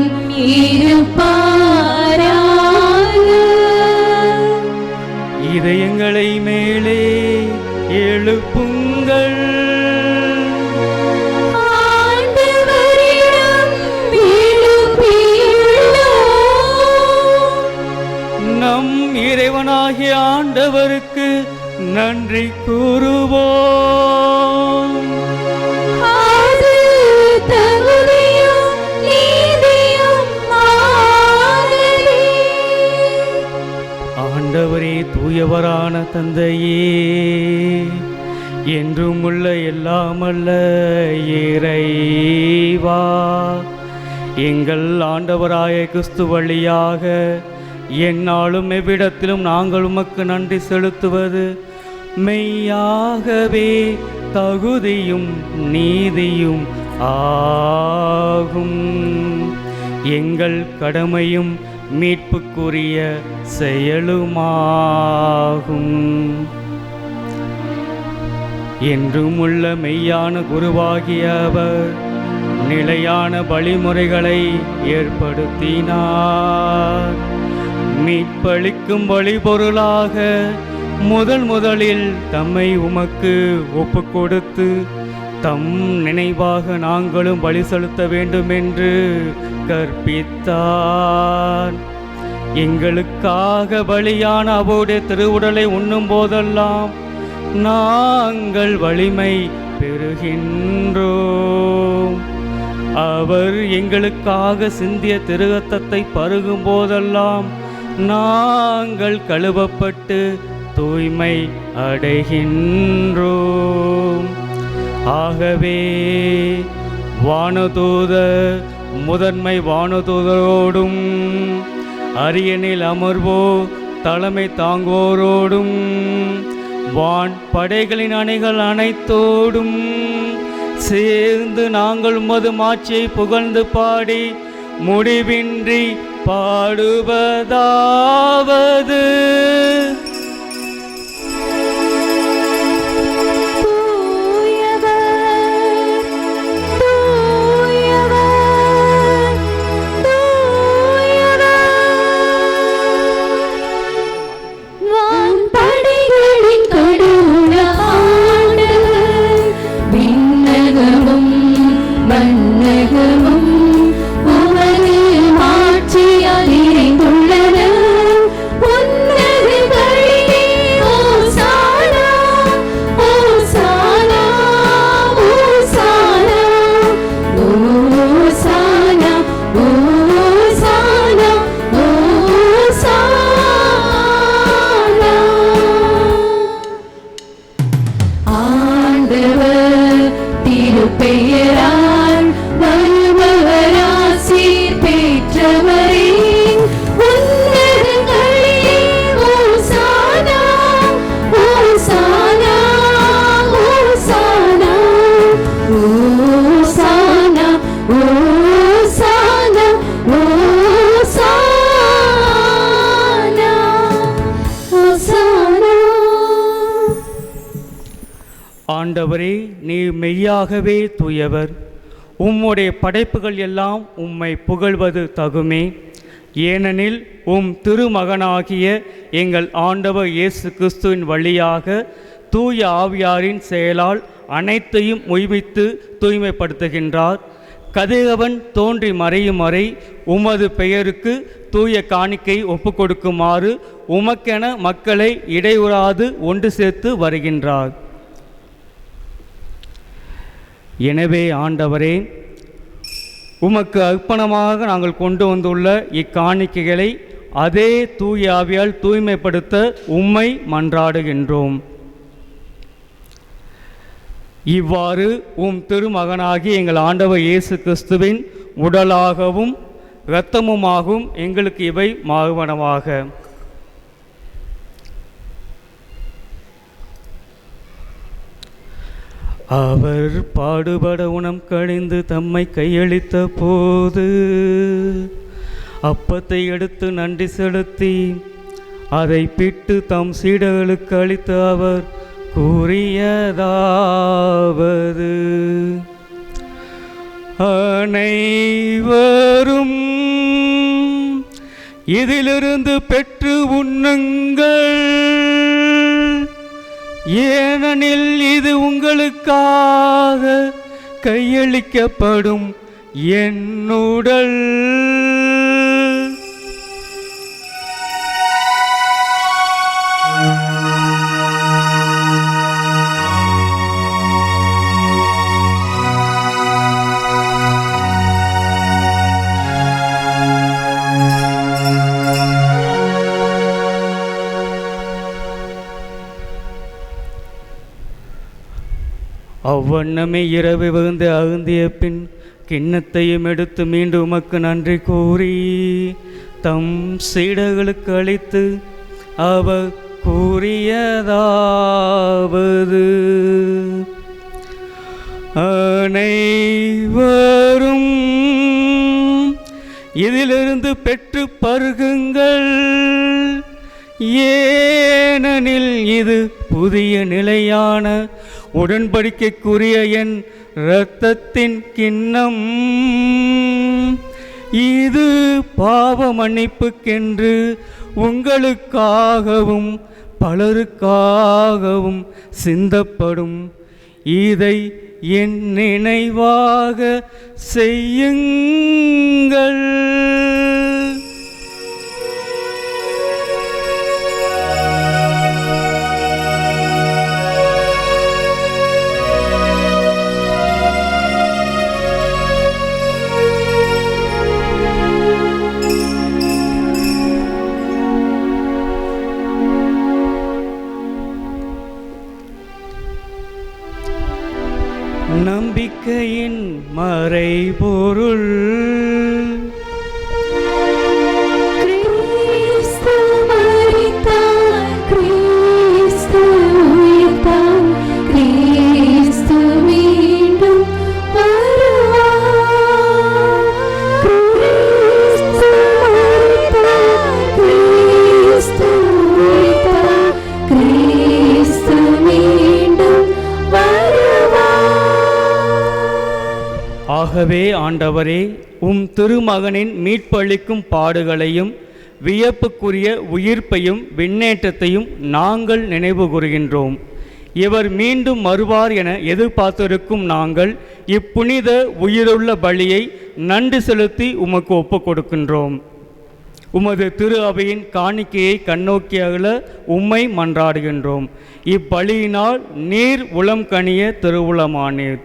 இருப்பாராக. இதயங்களை மேலே எழுப்புங்கள். நம் இறைவனாகிய ஆண்டவருக்கு நன்றி கூறுவோம். ஆண்டவரே, தூயவரான தந்தையே, என்றும் உள்ள எல்லாமல்ல இறைவா, எங்கள் ஆண்டவராய கிறிஸ்து வழியாக எந்நாளும் எவ்விடத்திலும் நாங்கள் உமக்கு நன்றி செலுத்துவது மெய்யாகவே தகுதியும் நீதியும் ஆகும். எங்கள் கடமையும் மீட்புக்குரிய செயலுமாகும். என்றும் உள்ள மெய்யான குருவாகிய அவர் நிலையான வழிமுறைகளை ஏற்படுத்தினார். மீட்பளிக்கும் வழிபொருளாக முதலில் தம்மை உமக்கு ஒப்பு கொடுத்து தம் நினைவாக நாங்களும் பலி செலுத்த வேண்டும் என்று கற்பித்தார். எங்களுக்காக பலியான அவருடைய திருவுடலை உண்ணும் போதெல்லாம் நாங்கள் வலிமை பெறுகின்றோம். அவர் எங்களுக்காக சிந்திய திருரத்தத்தை பருகும் போதெல்லாம் நாங்கள் கழுவப்பட்டு தூய்மை அடைகின்றோம். ஆகவே வானதூதர் முதன்மை வானதூதரோடும் அரியணையில் அமர்வோ தலைமை தாங்குவோரோடும் வான் படைகளின் அணைகள் அனைத்தோடும் சேர்ந்து நாங்கள் உமது மாட்சியை புகழ்ந்து பாடி முடிவின்றி பாடுவதாவது: ஆண்டவரே, நீர் மெய்யாகவே தூயவர். உம்முடைய படைப்புகள் எல்லாம் உம்மை புகழ்வது தகுமே. ஏனெனில் உம் திருமகனாகிய எங்கள் ஆண்டவர் இயேசு கிறிஸ்துவின் வழியாக தூய ஆவியாரின் செயலால் அனைத்தையும் உய்வித்து தூய்மைப்படுத்துகின்றார். கதிரவன் தோன்றி மறையும் வரை உமது பெயருக்கு தூய காணிக்கை ஒப்புக்கொடுக்குமாறு உமக்கென மக்களை இடையூறாது ஒன்று சேர்த்து வருகின்றார். எனவே ஆண்டவரே, உமக்கு அர்ப்பணமாக நாங்கள் கொண்டு வந்துள்ள இக்காணிக்கைகளை அதே தூய ஆவியால் தூய்மைப்படுத்த உம்மை மன்றாடுகின்றோம். இவ்வாறு உம் திருமகனாகி எங்கள் ஆண்டவர் இயேசு கிறிஸ்துவின் உடலாகவும் இரத்தமுமாகவும் எங்களுக்கு இவை மாறுவனவாக. அவர் பாடுபட உணம் கழிந்து தம்மை கையளித்த போது அப்பத்தை எடுத்து நன்றி செலுத்தி அதை பிட்டு தம் சீடர்களுக்கு அளித்து அவர் கூறியதாவது: அனைவரும் இதிலிருந்து பெற்று உண்ணுங்கள், ஏனெனில் இது உங்களுக்காக கையளிக்கப்படும் என் உடல். அவ்வண்ணமே இரவு விழுந்து அருந்திய பின் கிண்ணத்தையும் எடுத்து மீண்டும் உமக்கு நன்றி கூறி தம் சீடர்களுக்கு அளித்து அவர் கூறியதாவது, அனைவரும் இதிலிருந்து பெற்று பருகுங்கள், ஏனெனில் இது புதிய நிலையான உடன்படிக்கைக்குரிய என் இரத்தத்தின் கிண்ணம். இது பாவ மன்னிப்புக்கென்று உங்களுக்காகவும் பலருக்காகவும் சிந்தப்படும். இதை என் நினைவாக செய்யுங்கள். நம்பிக்கையின் மறைபொருள். கிறிஸ்து மரித்தார், கிறிஸ்து உயிர்த்தார், கிறிஸ்து மீண்டும் வருவார். கிறிஸ்து மரித்தார், கிறிஸ்து உயிர்த்தார், கிறிஸ்து மீண்டும் வருவார். ஆகவே ஆண்டவரே, உம் திருமகனின் மீட்பளிக்கும் பாடுகளையும் வியப்புக்குரிய உயிர்ப்பையும் விண்ணேற்றத்தையும் நாங்கள் நினைவு கூறுகின்றோம். இவர் மீண்டும் வருவார் என எதிர்பார்த்திருக்கும் நாங்கள் இப்புனித உயிருள்ள பலியை நன்றி செலுத்தி உமக்கு ஒப்புக் கொடுக்கின்றோம். உமது திரு அவையின் காணிக்கையை கண்ணோக்கியகல உம்மை மன்றாடுகின்றோம். இப்பலியினால் நீர் உளம் கனிய திருவுளமானீர்.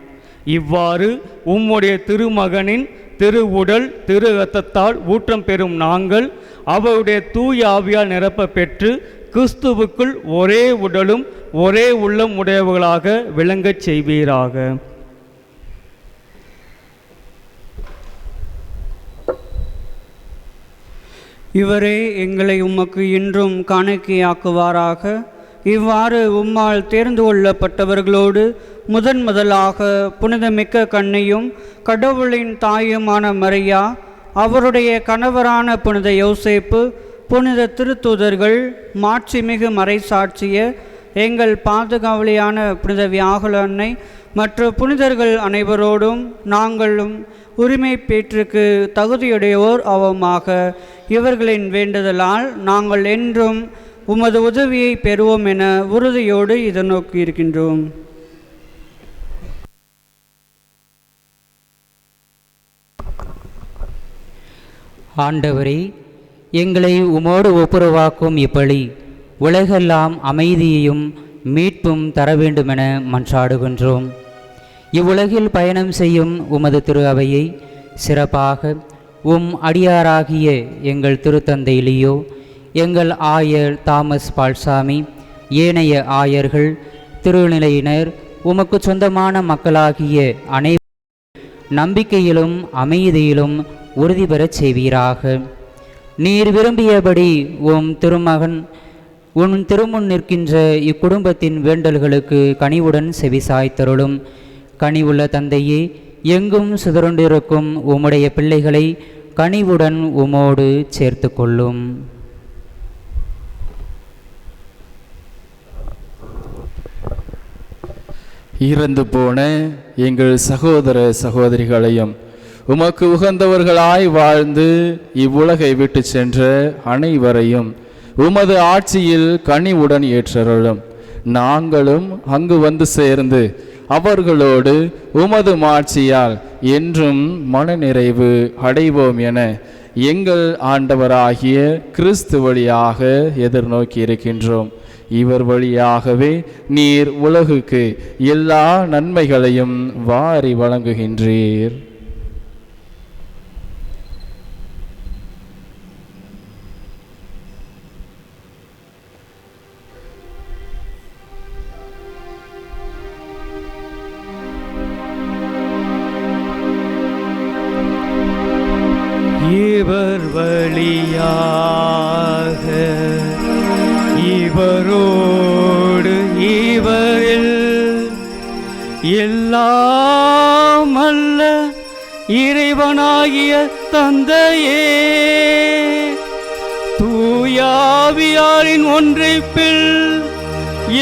இவ்வாறு உம்முடைய திருமகனின் திரு உடல் திரு இரத்தத்தால் ஊற்றம் பெறும் நாங்கள் அவருடைய தூய ஆவியால் நிரப்ப பெற்று கிறிஸ்துவுக்குள் ஒரே உடலும் ஒரே உள்ளம் உடையவர்களாக விளங்கச் செய்வீராக. இவரே எங்களை உமக்கு இன்றும் காணிக்கையாக்குவாராக. இவ்வாறு உம்மால் தேர்ந்து கொள்ளப்பட்டவர்களோடு முதலாக புனிதமிக்க கன்னியும் கடவுளின் தாயுமான மரியா, அவருடைய கணவரான புனித யோசேப்பு, புனித திருத்தூதர்கள், மாட்சிமிகு மறைசாட்சிய எங்கள் பாதுகாவலியான புனித வியாகுல அன்னை மற்ற புனிதர்கள் அனைவரோடும் நாங்களும் உரிமை பேற்றுக்கு தகுதியுடையோர் ஆவோமாக. இவர்களின் வேண்டுதலால் நாங்கள் என்றும் உமது உதவியை பெறுவோம் என உறுதியோடு இதை நோக்கி இருக்கின்றோம். ஆண்டவரே, எங்களை உமோடு ஒப்புரவாக்கும் இப்பலி உலகெல்லாம் அமைதியையும் மீட்பும் தர வேண்டுமென மன்றாடுகின்றோம். இவ்வுலகில் பயணம் செய்யும் உமது திரு அவையை சிறப்பாக உம் அடியாராகிய எங்கள் திருத்தந்தை லியோ, எங்கள் ஆயர் தாமஸ் பால்சாமி, ஏனைய ஆயர்கள், திருநிலையினர், உமக்கு சொந்தமான மக்களாகிய அனைவரும் நம்பிக்கையிலும் அமைதியிலும் உறுதி பெறச் செய்வீராக. நீர் விரும்பியபடி உம் திருமுன் நிற்கின்ற இக்குடும்பத்தின் வேண்டல்களுக்கு கனிவுடன் செவிசாய்த்தருளும். கனிவுள்ள தந்தையே, எங்கும் சிதறுண்டிருக்கும் உம்முடைய பிள்ளைகளை கனிவுடன் உமோடு சேர்த்து கொள்ளும். இறந்து போன எங்கள் சகோதர சகோதரிகளையும் உமக்கு உகந்தவர்களாய் வாழ்ந்து இவ்வுலகை விட்டு சென்ற அனைவரையும் உமது ஆட்சியில் கனிவுடன் ஏற்றருளும். நாங்களும் அங்கு வந்து சேர்ந்து அவர்களோடு உமது மாட்சியால் என்றும் மனநிறைவு அடைவோம் என எங்கள் ஆண்டவராகிய கிறிஸ்து வழியாக எதிர்நோக்கி இருக்கின்றோம். இவர் வழியாகவே நீர் உலகுக்கு எல்லா நன்மைகளையும் வாரி வழங்குகின்றீர். இவர் வழியாக இவரோடு இவரில் எல்லாம் அல்ல இறைவனாகிய தந்தையே, தூயாவியாரின் ஒன்றைப்பில்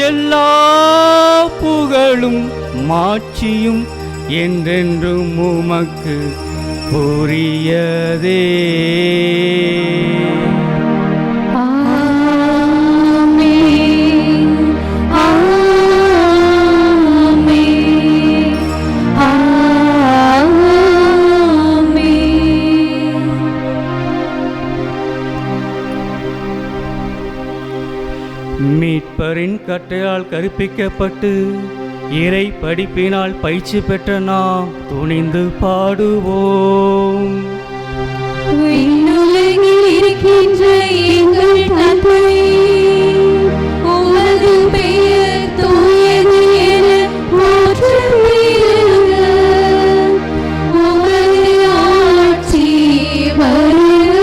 எல்லா புகழும் மாட்சியும் என்றென்றும் உமக்கு புரியதே. மீட்பரின் கட்டளையால் கற்பிக்கப்பட்டு இறை படிப்பினால் பயிற்சி பெற்ற நாம் துணிந்து பாடுவோம். விண்ணுலகில் இருக்கின்ற எங்கள் தந்தையே, உமது பெயர் தூயது என போற்றப் பெறுக. உமது ஆட்சி வருக.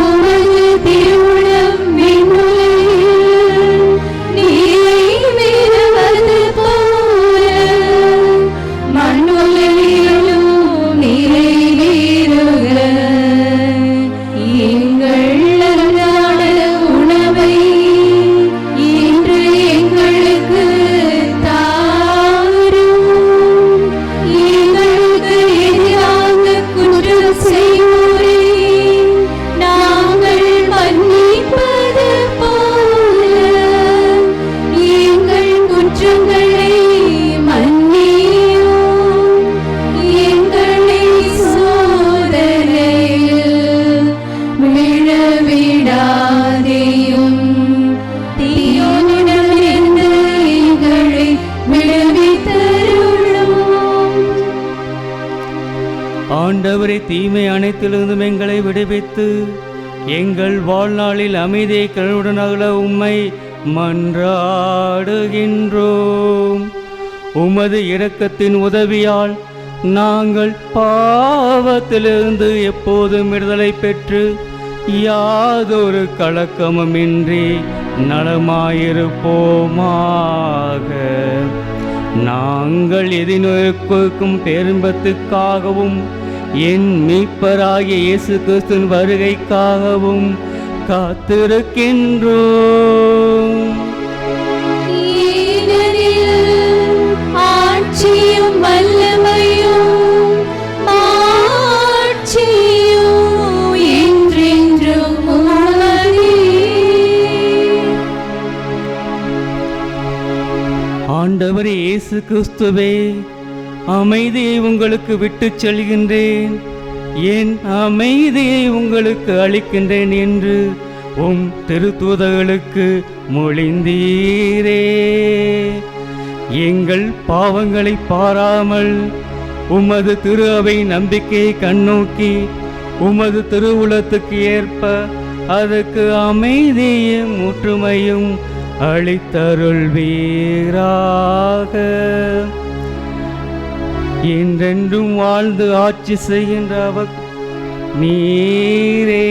உமது திருவுளம் விண்ணுலகில் நிறைவேறுவது போல மண்ணுலகிலும் நிறைவேறுக. எங்கள் அன்றாட உணவை இன்று எங்களுக்கு தாரும். எங்களுக்கு எதிராக குற்றம் செய்வோரை நாங்கள் மன்னிப்பது போல எங்கள் குற்றங்களை மன்னியும். எங்களை சோதனையில் விழவிடாதேயும், தீயோனிடமிருந்து எங்களை விடுவித்தருளும். ஆண்டவரே, தீமை அனைத்திலிருந்தும் எங்களை விடுவித்து எங்கள் வாழ்நாளில் அமைதியை கருணுடன் அகல உம்மை மன்றாடுகின்றோம். உமது இரக்கத்தின் உதவியால் நாங்கள் பாவத்திலிருந்து எப்போதும் விடுதலை பெற்று யாதொரு கலக்கமுமின்றி நலமாயிருப்போமாக. நாங்கள் எதிர்நோக்கும் பேரின்பத்துக்காகவும் என் மீட்பராகிய இயேசு கிறிஸ்துவின் வருகைக்காகவும் காத்திருக்கின்றோம். ஆட்சியும் வல்லமையும் மாட்சியும் என்றென்றும் உமதே. ஆண்டவரே இயேசு கிறிஸ்துவே, அமைதியை உங்களுக்கு விட்டுச் செல்கின்றேன், என் அமைதியை உங்களுக்கு அளிக்கின்றேன் என்று உம் திருத்தூதர்களுக்கு மொழிந்தீரே. எங்கள் பாவங்களை பாராமல் உமது திரு அவை நம்பிக்கையை கண்ணோக்கி உமது திருவுளத்துக்கு ஏற்ப அதற்கு அமைதியும் ஒற்றுமையும் அளித்தருள்வீராக. என்றென்றும் வாழ்ந்து ஆட்சி செய்கின்ற அவர் நீரே.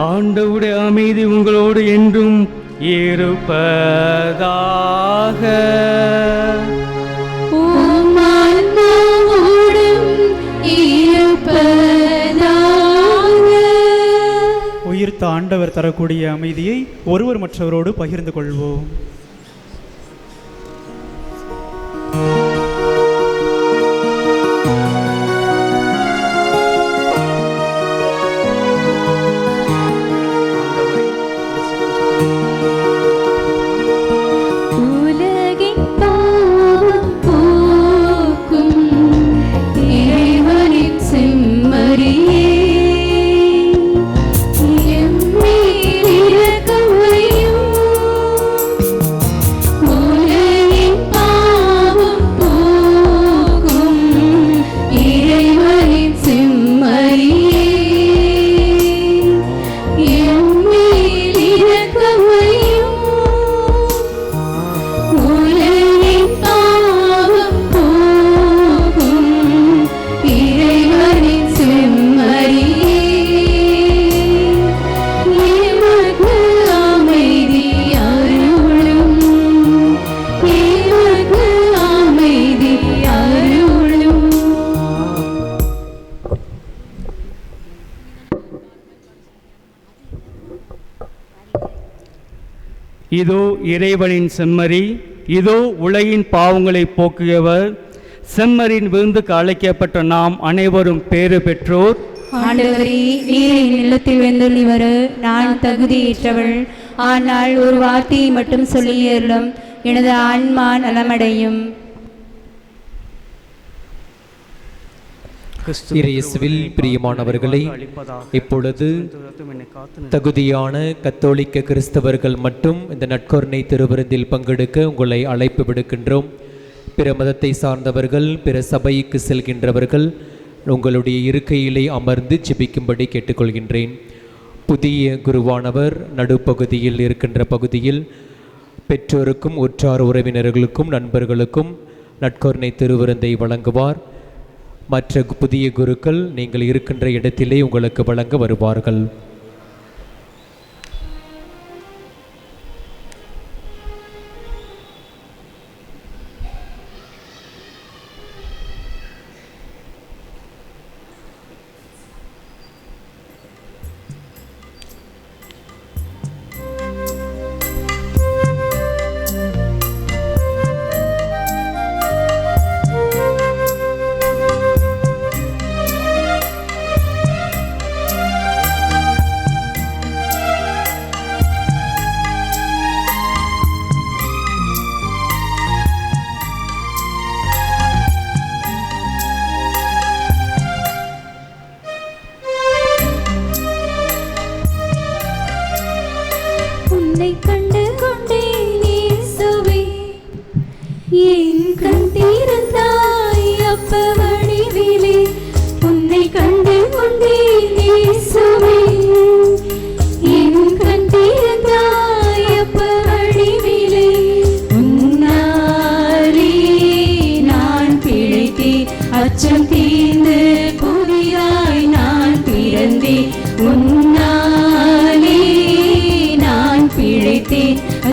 ஆண்டவருடைய அமைதி உங்களோடு என்றும் இருப்பதாக. உயிர்த்த ஆண்டவர் தரக்கூடிய அமைதியை ஒருவர் மற்றவரோடு பகிர்ந்து கொள்வோம். இதோ இறைவனின் செம்மறி, இதோ உலகின் பாவங்களை போக்குகிறவர். செம்மறின் விருந்துக்கு அழைக்கப்பட்ட நாம் அனைவரும் பேறு பெற்றோர். ஆண்டவரே, நீரை நிலத்தில் வெந்தொள்ளி வர நான் தகுதியேற்றவள். ஆனால் ஒரு வார்த்தையை மட்டும் சொல்லியருளும், எனது ஆன்மா நலமடையும். இயேசுவில் பிரியமானவர்களே, இப்பொழுது தகுதியான கத்தோலிக்க கிறிஸ்தவர்கள் மட்டும் இந்த நற்கருணை திருவிருந்தில் பங்கெடுக்க உங்களை அழைப்பு விடுக்கின்றோம். பிற மதத்தை சார்ந்தவர்கள், பிற சபைக்கு செல்கின்றவர்கள் உங்களுடைய இருக்கையிலே அமர்ந்து ஜெபிக்கும்படி கேட்டுக்கொள்கின்றேன். புதிய குருவானவர் நடுப்பகுதியில் இருக்கின்ற பகுதியில் பெற்றோருக்கும் உற்றார் உறவினர்களுக்கும் நண்பர்களுக்கும் நற்கருணை திருவிருந்தை வழங்குவார். மற்ற புதிய குருக்கள் நீங்கள் இருக்கின்ற இடத்திலே உங்களுக்கு வழங்க வருவார்கள்.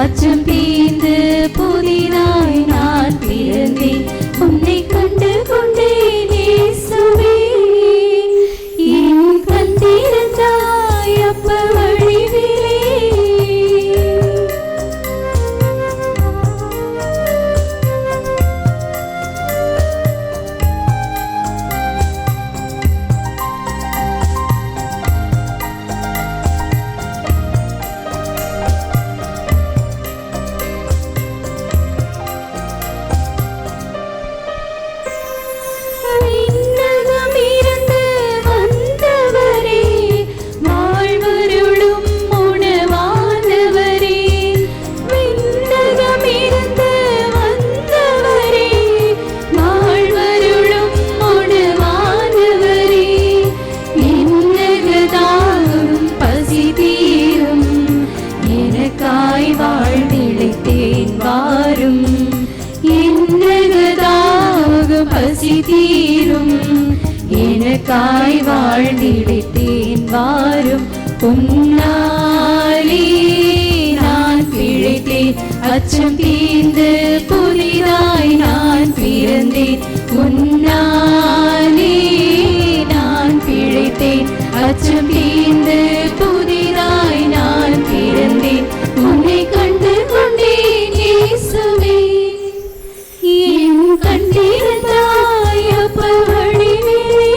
அச்சம் தீர்ந்து புதிதாய் நான் பிறந்தேன். உன்னை கண்டு கொண்டேன் இயேசுவே, என் கண் திறந்தாய் அப்ப வழிவிலே. எனக்காய் வாழ்ந்திழைத்தேன் வாரும், உன்னாலே நான் பிழைத்தேன். அச்சம் தீர்ந்து புதிதாய் நான் பிறந்தேன். உன்னாலே நான் பிழைத்தேன். அச்சம் தீர்ந்து புதிதாய் நான் பிறந்தேன். உன்னை கண்டு கொண்டேன் இயேசுவே, என் கண் திறந்தாய் அப்ப வழிவிலே.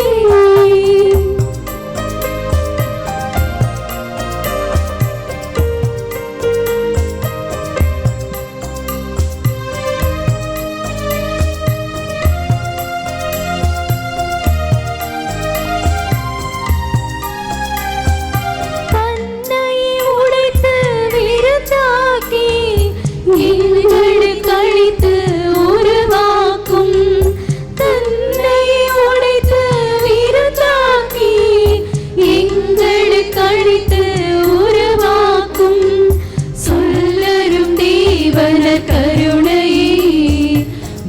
கழித்து உருவாக்கும் தன்னை உடைத்து விருந்தாக்கி எங்களுக்கு அழித்து உருவாக்கும் சொல்லரும் தேவன கருணையே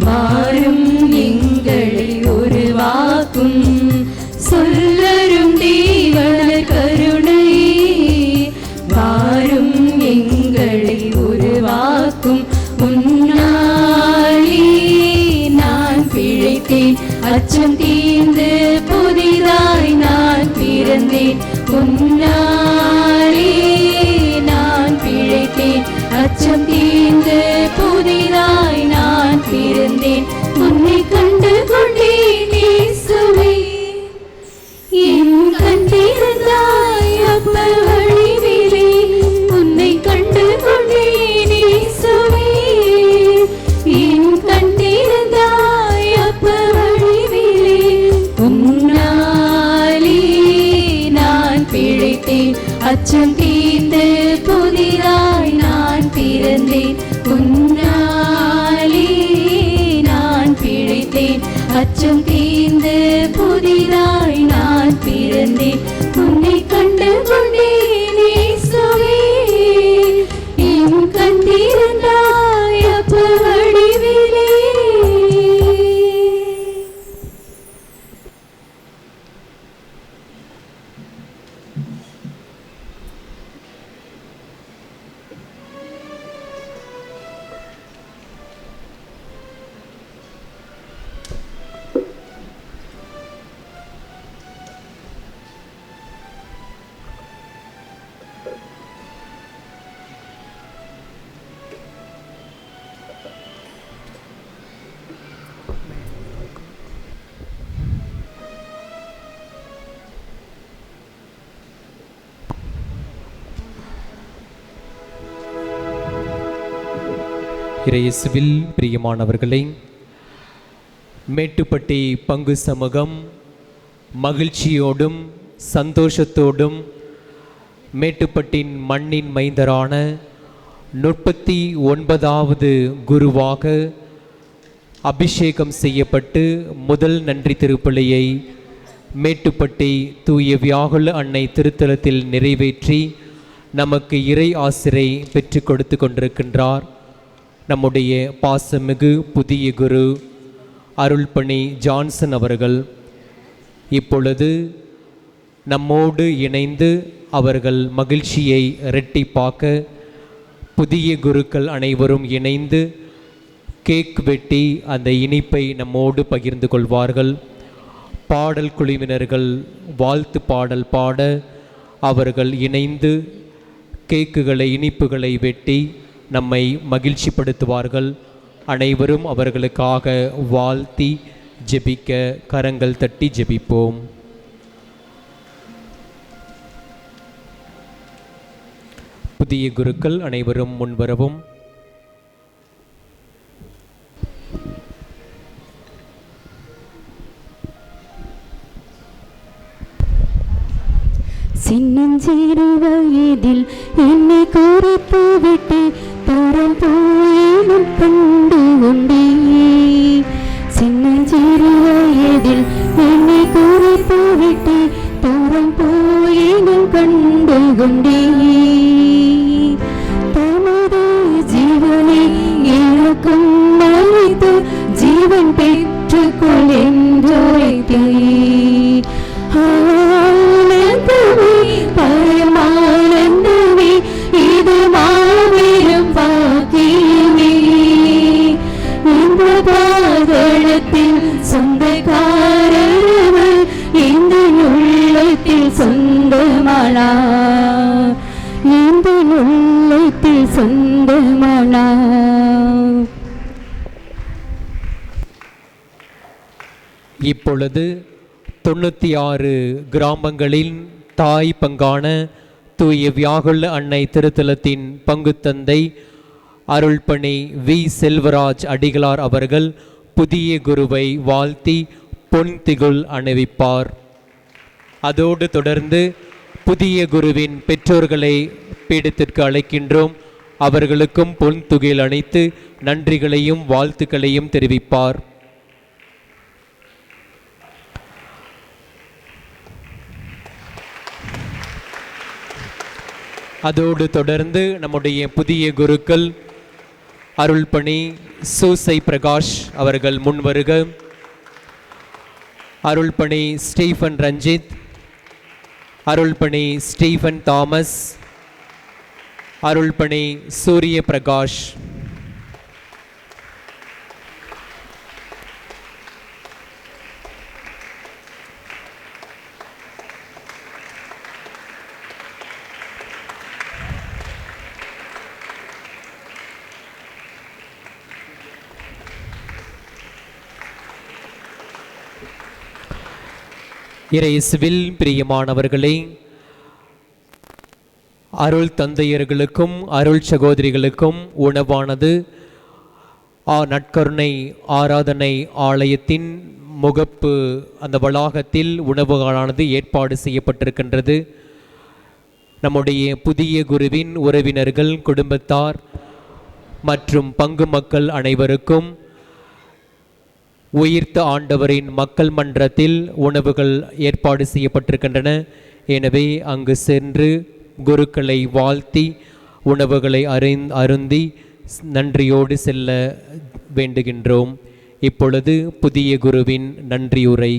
வாரும் எங்களை உருவாக்கும். சொல்லரும் தேவன கருணையே வாரும் எங்களை உருவாக்கும். உன்னாலே நான் பிழைத்தேன். அச்சம் தீர்ந்து புதிதாய் நான் பிறந்தேன். உன்னாலே நான் பிழைத்தேன். அச்சம் தீர்ந்து புதிதாய் நான் பிறந்தேன். உன்னை கண்டு கொண்டேன் இயேசுவே, என் கண் திறந்தாய் அப்ப வழிவிலே. உன்னை கண்டு கொண்டேன் இயேசுவே, என் கண் திறந்தாய் அப்ப வழிவிலே. உன்னாலே நான் பிழைத்தேன், அச்சம் தீர்ந்து புதிதாய் நான் பிறந்தேன். உன்னாலே நான் பிழைத்தேன், அச்சம் தீர்ந்து புதிதாய் நான் பிறந்தேன். உன்னை கண்டு கொண்டேன் இயேசுவே, என் கண் திறந்தாய் அப்ப வடிவிலே. இயேசுவில் பிரியமானவர்களே, மேட்டுப்பட்டி பங்கு சமூகம் மகிழ்ச்சியோடும் சந்தோஷத்தோடும் மேட்டுப்பட்டின் மண்ணின் மைந்தரான 39வது குருவாக அபிஷேகம் செய்யப்பட்டு முதல் நன்றி திருப்பலியை மேட்டுப்பட்டி தூய வியாகுல அன்னை திருத்தலத்தில் நிறைவேற்றி நமக்கு இறை ஆசிரை பெற்று கொடுத்து கொண்டிருக்கின்றார் நம்முடைய பாசமிகு புதிய குரு அருள்பணி ஜான்சன் அவர்கள். இப்பொழுது நம்மோடு இணைந்து அவர்கள் மகிழ்ச்சியை இரட்டிப்பாக்க புதிய குருக்கள் அனைவரும் இணைந்து கேக் வெட்டி அந்த இனிப்பை நம்மோடு பகிர்ந்து கொள்வார்கள். பாடல் குழுவினர்கள் வாழ்த்து பாடல் பாட அவர்கள் இணைந்து கேக்குகளை இனிப்புகளை வெட்டி நம்மை மகிழ்ச்சிப்படுத்துவார்கள். அனைவரும் அவர்களுக்காக வாழ்த்தி ஜெபிக்க கரங்கள் தட்டி ஜெபிப்போம். புதிய குருக்கள் அனைவரும் முன்வரவும். சின்னஞ்சிறு வயதில் என்னை குறித்து விட்டு தரம் போயினும் கண்டு கொண்டே. சின்னஞ்சிறு வயதில் என்னை குறித்து விட்டு தரம் போயினும் கண்டு கொண்டே. தமது ஜீவனை எனக்கும் அளித்து ஜீவன் பெற்றுக்கொள் என்றழைத்தே. பரமானந்தமே இது மாபெரும் பாக்கியமே. இந்த பாதளத்தில் சொந்தக்காரர்கள் இந்த உள்ளத்தில் சொந்தமானா. இந்த உள்ளத்தில் சொந்தமானா. இப்பொழுது 96 கிராமங்களின் தாய் பங்கான தூய வியாகுல அன்னை திருத்தலத்தின் பங்கு தந்தை அருள்பணி வி செல்வராஜ் அடிகளார் அவர்கள் புதிய குருவை வாழ்த்தி பொன் திகுல் அணிவிப்பார். அதோடு தொடர்ந்து புதிய குருவின் பெற்றோர்களை பீடத்திற்கு அழைக்கின்றோம். அவர்களுக்கும் பொன் துகில் அணித்து நன்றிகளையும் வாழ்த்துக்களையும் தெரிவிப்பார். அதோடு தொடர்ந்து நம்முடைய புதிய குருக்கள் அருள்பணி சூசை பிரகாஷ் அவர்கள் முன்வருக. அருள்பணி Stephen Ranjith, அருள்பணி Stephen Thomas, அருள்பணி Surya Prakash. இயேசுவில் பிரியமானவர்களே, அருள் தந்தையர்களுக்கும் அருள் சகோதரிகளுக்கும் உணவானது நற்கருணை ஆராதனை ஆலயத்தின் முகப்பு அந்த வளாகத்தில் உணவுகளானது ஏற்பாடு செய்யப்பட்டிருக்கின்றது. நம்முடைய புதிய குருவின் உறவினர்கள், குடும்பத்தார் மற்றும் பங்கு மக்கள் அனைவருக்கும் உயிர்த்த ஆண்டவரின் மக்கள் மன்றத்தில் உணவுகள் ஏற்பாடு செய்யப்பட்டிருக்கின்றன. எனவே அங்கு சென்று குருக்களை வாழ்த்தி உணவுகளை அருந்தி நன்றியோடு செல்ல வேண்டுகின்றோம். இப்பொழுது புதிய குருவின் நன்றியுரை.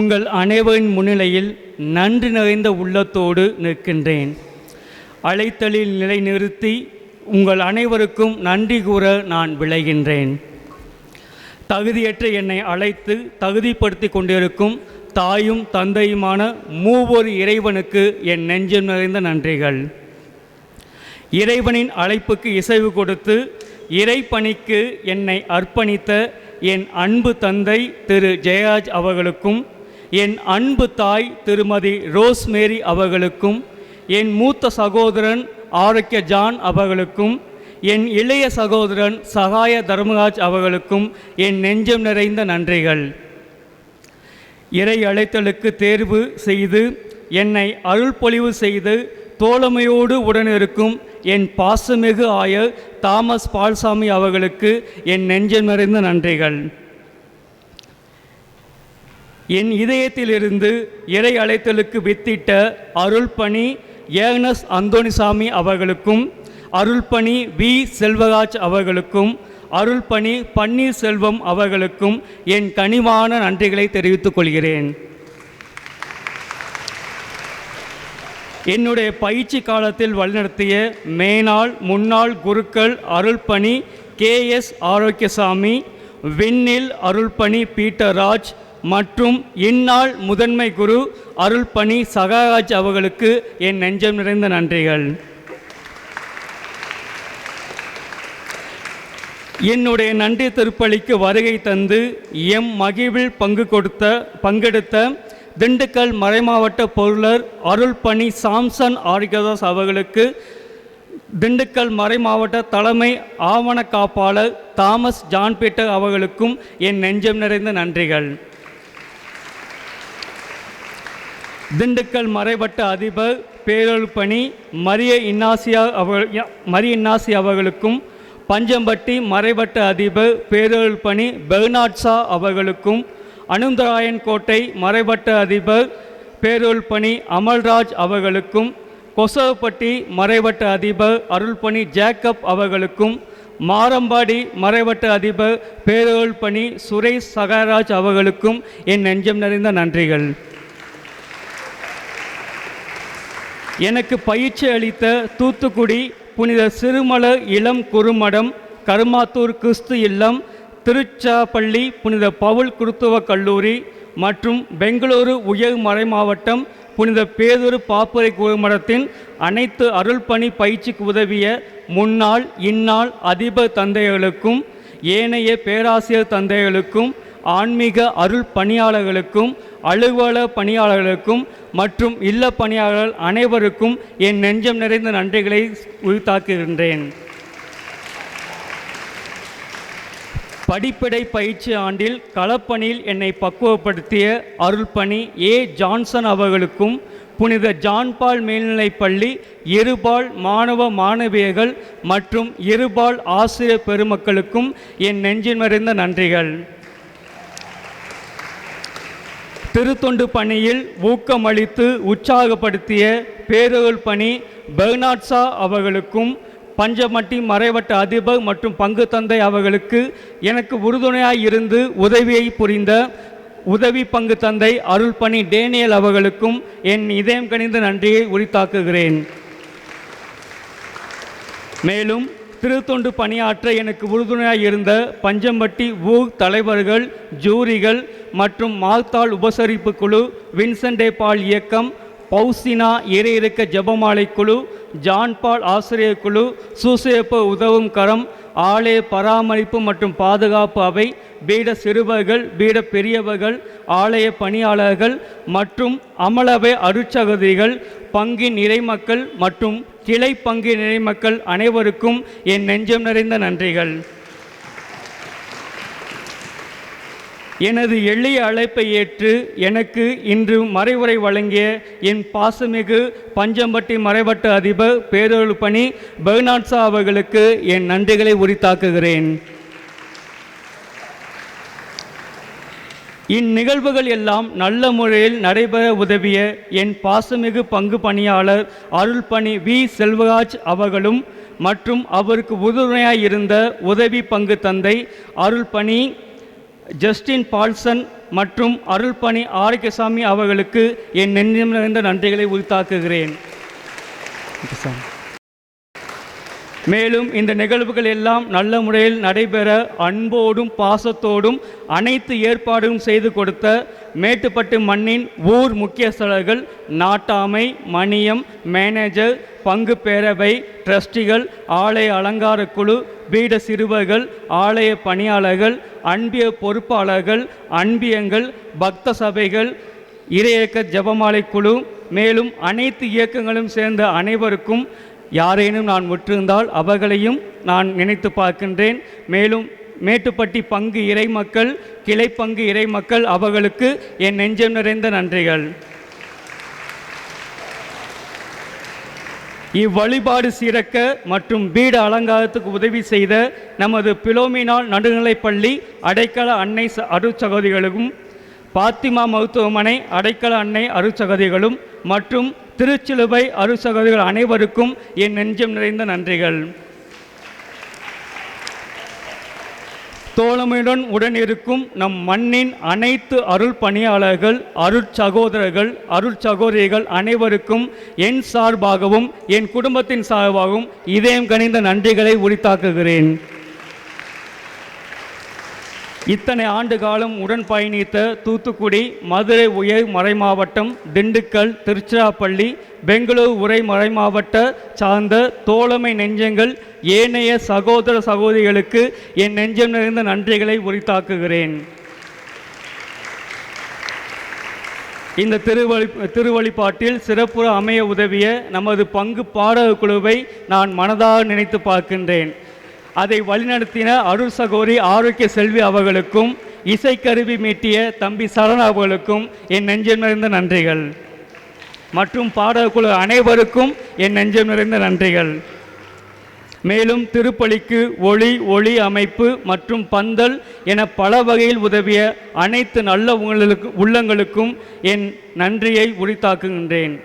உங்கள் அனைவரின் முன்னிலையில் நன்றி நிறைந்த உள்ளத்தோடு நிற்கின்றேன். அழைத்தலில் நிலைநிறுத்தி உங்கள் அனைவருக்கும் நன்றி கூற நான் விளைகின்றேன். தகுதியற்ற என்னை அழைத்து தகுதிப்படுத்தி கொண்டிருக்கும் தாயும் தந்தையுமான மூவொரு இறைவனுக்கு என் நெஞ்சம் நிறைந்த நன்றிகள். இறைவனின் அழைப்புக்கு இசைவு கொடுத்து இறைப்பணிக்கு என்னை அர்ப்பணித்த என் அன்பு தந்தை திரு ஜெயராஜ் அவர்களுக்கும், என் அன்பு தாய் திருமதி ரோஸ்மேரி அவர்களுக்கும், என் மூத்த சகோதரன் ஆரோக்கிய ஜான் அவர்களுக்கும், என் இளைய சகோதரன் சகாய தர்மராஜ் அவர்களுக்கும் என் நெஞ்சம் நிறைந்த நன்றிகள். இறை அழைத்தலுக்கு தேர்வு செய்து என்னை அருள்பொழிவு செய்து தோழமையோடு உடனிருக்கும் என் பாசமிகு ஆயர் தாமஸ் பால்சாமி அவர்களுக்கு என் நெஞ்சம் நிறைந்த நன்றிகள். என் இதயத்திலிருந்து இறை அழைத்தலுக்கு வித்திட்ட அருள்பணி ஏக்னஸ் அந்தோணிசாமி அவர்களுக்கும், அருள்பணி வி செல்வராஜ் அவர்களுக்கும், அருள்பணி பன்னீர்செல்வம் அவர்களுக்கும் என் கனிவான நன்றிகளை தெரிவித்துக் கொள்கிறேன். என்னுடைய பயிற்சி காலத்தில் வழிநடத்திய மேனாள் முன்னாள் குருக்கள் அருள்பணி KS ஆரோக்கியசாமி, விண்ணில் அருள்பணி பீட்டர் ராஜ் மற்றும் இந்நாள் முதன்மை குரு அருள்பணி சகாராஜ் அவர்களுக்கு என் நெஞ்சம் நிறைந்த நன்றிகள். என்னுடைய நன்றி திருப்பலிக்கு வருகை தந்து எம் மகிழ்வில் பங்கெடுத்த திண்டுக்கல் மறைமாவட்ட பொருளர் அருள்பணி சாம்சன் ஆரிகதாஸ் அவர்களுக்கு, திண்டுக்கல் மறைமாவட்ட தலைமை ஆவண காப்பாளர் தாமஸ் ஜான் பீட்டர் அவர்களுக்கும் என் நெஞ்சம் நிறைந்த நன்றிகள். திண்டுக்கல் மறைவட்ட அதிபர் பேரருள்பணி மரிய இன்னாசி அவர்களுக்கும், பஞ்சம்பட்டி மறைவட்ட அதிபர் பேரருள்பணி பெர்னாட் ஷா அவர்களுக்கும், அனுந்தராயன் கோட்டை மறைவட்ட அதிபர் பேரருள்பணி அமல்ராஜ் அவர்களுக்கும், கொசவப்பட்டி மறைவட்ட அதிபர் அருள்பணி ஜேக்கப் அவர்களுக்கும், மாரம்பாடி மறைவட்ட அதிபர் பேரருள்பணி சுரேஷ் சகாராஜ் அவர்களுக்கும் என் நெஞ்சம் நிறைந்த நன்றிகள். எனக்கு பயிற்சி அளித்த தூத்துக்குடி புனித சிறுமலர் இளம் குறுமடம், கருமாத்தூர் கிறிஸ்து இல்லம், திருச்சாப்பள்ளி புனித பவுல் குருத்துவ கல்லூரி மற்றும் பெங்களூரு உயர் மறை மாவட்டம் புனித பேதுரு பாப்புரை குறுமடத்தின் அனைத்து அருள்பணி பயிற்சிக்கு உதவிய முன்னாள் இந்நாள் அதிபர் தந்தைகளுக்கும், ஏனைய பேராசிரியர் தந்தைகளுக்கும், ஆன்மீக அருள் பணியாளர்களுக்கும், அலுவலக பணியாளர்களுக்கும் மற்றும் இல்ல பணியாளர்கள் அனைவருக்கும் என் நெஞ்சம் நிறைந்த நன்றிகளை உரித்தாக்குகின்றேன். படிப்படை பயிற்சி ஆண்டில் களப்பணியில் என்னை பக்குவப்படுத்திய அருள்பணி ஜான்சன் அவர்களுக்கும், புனித ஜான்பால் மேல்நிலைப்பள்ளி இருபால் மாணவ மாணவியர்கள் மற்றும் இருபால் ஆசிரியர் பெருமக்களுக்கும் என் நெஞ்சில் நிறைந்த நன்றிகள். திருத்தொண்டு பணியில் ஊக்கமளித்து உற்சாகப்படுத்திய பேரருள் பணி பெர்னாட் ஷா அவர்களுக்கும், பஞ்சமட்டி மறைவட்ட அதிபர் மற்றும் பங்கு தந்தை அவர்களுக்கு எனக்கு உறுதுணையாய் இருந்து உதவியை புரிந்த உதவி பங்கு தந்தை அருள்பணி டேனியல் அவர்களுக்கும் என் இதயம் கனிந்த நன்றியை உரித்தாக்குகிறேன். மேலும் திருத்தொண்டு பணியாற்ற எனக்கு உறுதுணையாக இருந்த பஞ்சம்பட்டி ஊர் தலைவர்கள், ஜூரிகள் மற்றும் மார்த்தாள் உபசரிப்பு குழு, வின்சென்ட் டே பால் இயக்கம், பௌசினா இறையிறக்க ஜெபமாலை குழு, ஜான் பால் ஆசிரியர் குழு, சூசேப்பு உதவும் கரம், ஆலய பராமரிப்பு மற்றும் பாதுகாப்பு அவை, பீட சிறுவர்கள், பீட பெரியவர்கள், ஆலய பணியாளர்கள் மற்றும் அமலவை அருட்சகோதரிகள், பங்கின் இறைமக்கள் மற்றும் கிளை பங்கின் இறைமக்கள் அனைவருக்கும் என் நெஞ்சம் நிறைந்த நன்றிகள். எனது எளிய அழைப்பை ஏற்று எனக்கு இன்று மறைவுரை வழங்கிய என் பாசமிகு பஞ்சம்பட்டி மறைவட்ட அதிபர் பேரொரு பணி பெர்னாட்சா அவர்களுக்கு என் நன்றிகளை உரித்தாக்குகிறேன். இந்நிகழ்வுகள் எல்லாம் நல்ல முறையில் நடைபெற உதவிய என் பாசமிகு பங்கு பணியாளர் அருள்பணி வி செல்வராஜ் அவர்களும் மற்றும் அவருக்கு உறுதுணையாய் இருந்த உதவி பங்கு தந்தை அருள்பணி ஜஸ்டின் பால்சன் மற்றும் அருள்பணி ஆரோக்கியசாமி அவர்களுக்கு என் நெஞ்சம் நிறைந்த நன்றிகளை உரித்தாக்குகிறேன். மேலும் இந்த நிகழ்வுகள் எல்லாம் நல்ல முறையில் நடைபெற அன்போடும் பாசத்தோடும் அனைத்து ஏற்பாடும் செய்து கொடுத்த மேட்டுப்பட்டு மண்ணின் ஊர் முக்கியஸ்தர்கள், நாட்டாமை, மணியம், மேனேஜர், பங்கு பேரவை, ட்ரஸ்டிகள், ஆலய அலங்கார குழு, பீட சிறுவர்கள், ஆலய பணியாளர்கள், அன்பிய பொறுப்பாளர்கள், அன்பியங்கள், பக்த சபைகள், இறையியக்க ஜெபமாலை குழு, மேலும் அனைத்து இயக்கங்களும் சேர்ந்த அனைவருக்கும் யாரேனும் நான் விட்டிருந்தால் அவர்களையும் நான் நினைத்து பார்க்கின்றேன். மேலும் மேட்டுப்பட்டி பங்கு இறைமக்கள், கிளை பங்கு இறைமக்கள் அவர்களுக்கு என் நெஞ்சம் நிறைந்த நன்றிகள். இவ்வழிபாடு சிறக்க மற்றும் பீட அலங்காரத்துக்கு உதவி செய்த நமது பிலோமினால் நடுநிலைப்பள்ளி அடைக்கல அன்னை அருட்சகோதரிகளுக்கும், பாத்திமா மருத்துவமனை அடைக்கல அன்னை அருட்சகோதரிகளும் மற்றும் திருச்சிலுவை அருட்சகோதரிகள் அனைவருக்கும் என் நெஞ்சம் நிறைந்த நன்றிகள். தோழமையுடன் உடனிருக்கும் நம் மண்ணின் அனைத்து அருள் பணியாளர்கள், அருட்சகோதரர்கள், அருட்சகோதரிகள் அனைவருக்கும் என் சார்பாகவும் என் குடும்பத்தின் சார்பாகவும் இதயம் கனிந்த நன்றிகளை உரித்தாக்குகிறேன். இத்தனை ஆண்டு காலம் உடன் பயணித்த தூத்துக்குடி, மதுரை உயர் மறைமாவட்டம், திண்டுக்கல், திருச்சிராப்பள்ளி, பெங்களூரு உரை மறைமாவட்ட சார்ந்த தோழமை நெஞ்சங்கள், ஏனைய சகோதர சகோதரிகளுக்கு என் நெஞ்சம் நிறைந்த நன்றிகளை உரித்தாக்குகிறேன். இந்த திருவழிபாட்டில் சிறப்புற அமைய உதவிய நமது பங்கு பாடக குழுவை நான் மனதாக நினைத்து பார்க்கின்றேன். அதை வழிநடத்தின அருள் சகோதரி ஆரோக்கிய செல்வி அவர்களுக்கும், இசைக்கருவி மீட்டிய தம்பி சரண் அவர்களுக்கும் என் நெஞ்சம் நிறைந்த நன்றிகள். மற்றும் பாடகுழு அனைவருக்கும் என் நெஞ்சம் நிறைந்த நன்றிகள். மேலும் திருப்பலிக்கு ஒளி அமைப்பு மற்றும் பந்தல் என பல வகையில் உதவிய அனைத்து நல்ல உள்ளங்களுக்கும் என் நன்றியை உரித்தாக்குகின்றேன்.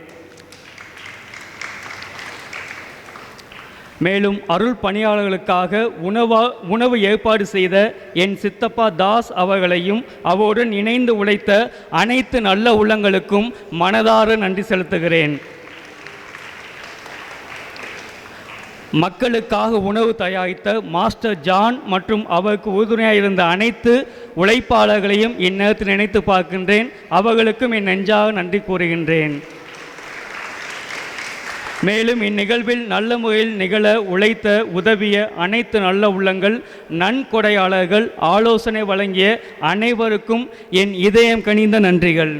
மேலும் அருள் பணியாளர்களுக்காக உணவு ஏற்பாடு செய்த என் சித்தப்பா தாஸ் அவர்களையும் அவருடன் இணைந்து உழைத்த அனைத்து நல்ல உள்ளங்களுக்கும் மனதார நன்றி செலுத்துகிறேன். மக்களுக்காக உணவு தயாரித்த மாஸ்டர் ஜான் மற்றும் அவருக்கு உறுதுணையாக இருந்த அனைத்து உழைப்பாளர்களையும் இந்நேரத்தில் நினைத்து பார்க்கின்றேன். அவர்களுக்கும் என் நெஞ்சாக நன்றி கூறுகின்றேன். மேலும் இந்நிகழ்வில் நல்ல முறையில் நிகழ உழைத்த உதவிய அனைத்து நல்ல உள்ளங்கள், நன்கொடையாளர்கள், ஆலோசனை வழங்கிய அனைவருக்கும் என் இதயம் கனிந்த நன்றிகள்.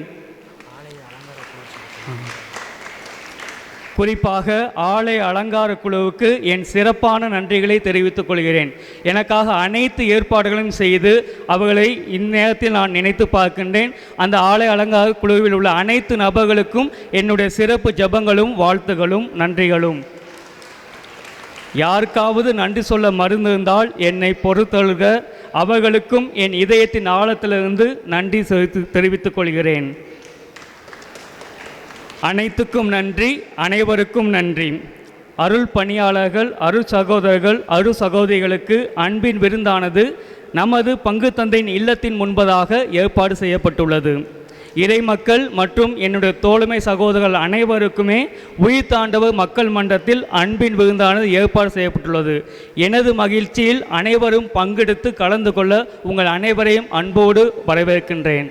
குறிப்பாக ஆலய அலங்கார குழுவுக்கு என் சிறப்பான நன்றிகளை தெரிவித்துக் கொள்கிறேன். எனக்காக அனைத்து ஏற்பாடுகளையும் செய்து அவர்களை இந்நேரத்தில் நான் நினைத்து பார்க்கின்றேன். அந்த ஆலய அலங்கார குழுவில் உள்ள அனைத்து நபர்களுக்கும் என்னுடைய சிறப்பு ஜெபங்களும் வாழ்த்துகளும் நன்றிகளும். யாருக்காவது நன்றி சொல்ல மறந்திருந்தால் என்னை பொறுத்தொழுக அவர்களுக்கும் என் இதயத்தின் ஆழத்திலிருந்து நன்றி தெரிவித்துக் கொள்கிறேன். அனைத்துக்கும் நன்றி, அனைவருக்கும் நன்றி. அருள் பணியாளர்கள், அருள் சகோதரர்கள், அருள் சகோதரிகளுக்கு அன்பின் விருந்தானது நமது பங்கு தந்தையின் இல்லத்தின் முன்பதாக ஏற்பாடு செய்யப்பட்டுள்ளது. இறைமக்கள் மற்றும் என்னுடைய தோழமை சகோதரர்கள் அனைவருக்குமே உயிர் தாண்டவர் மக்கள் மன்றத்தில் அன்பின் விருந்தானது ஏற்பாடு செய்யப்பட்டுள்ளது. எனது மகிழ்ச்சியில் அனைவரும் பங்கெடுத்து கலந்து கொள்ள உங்கள் அனைவரையும் அன்போடு வரவேற்கின்றேன்.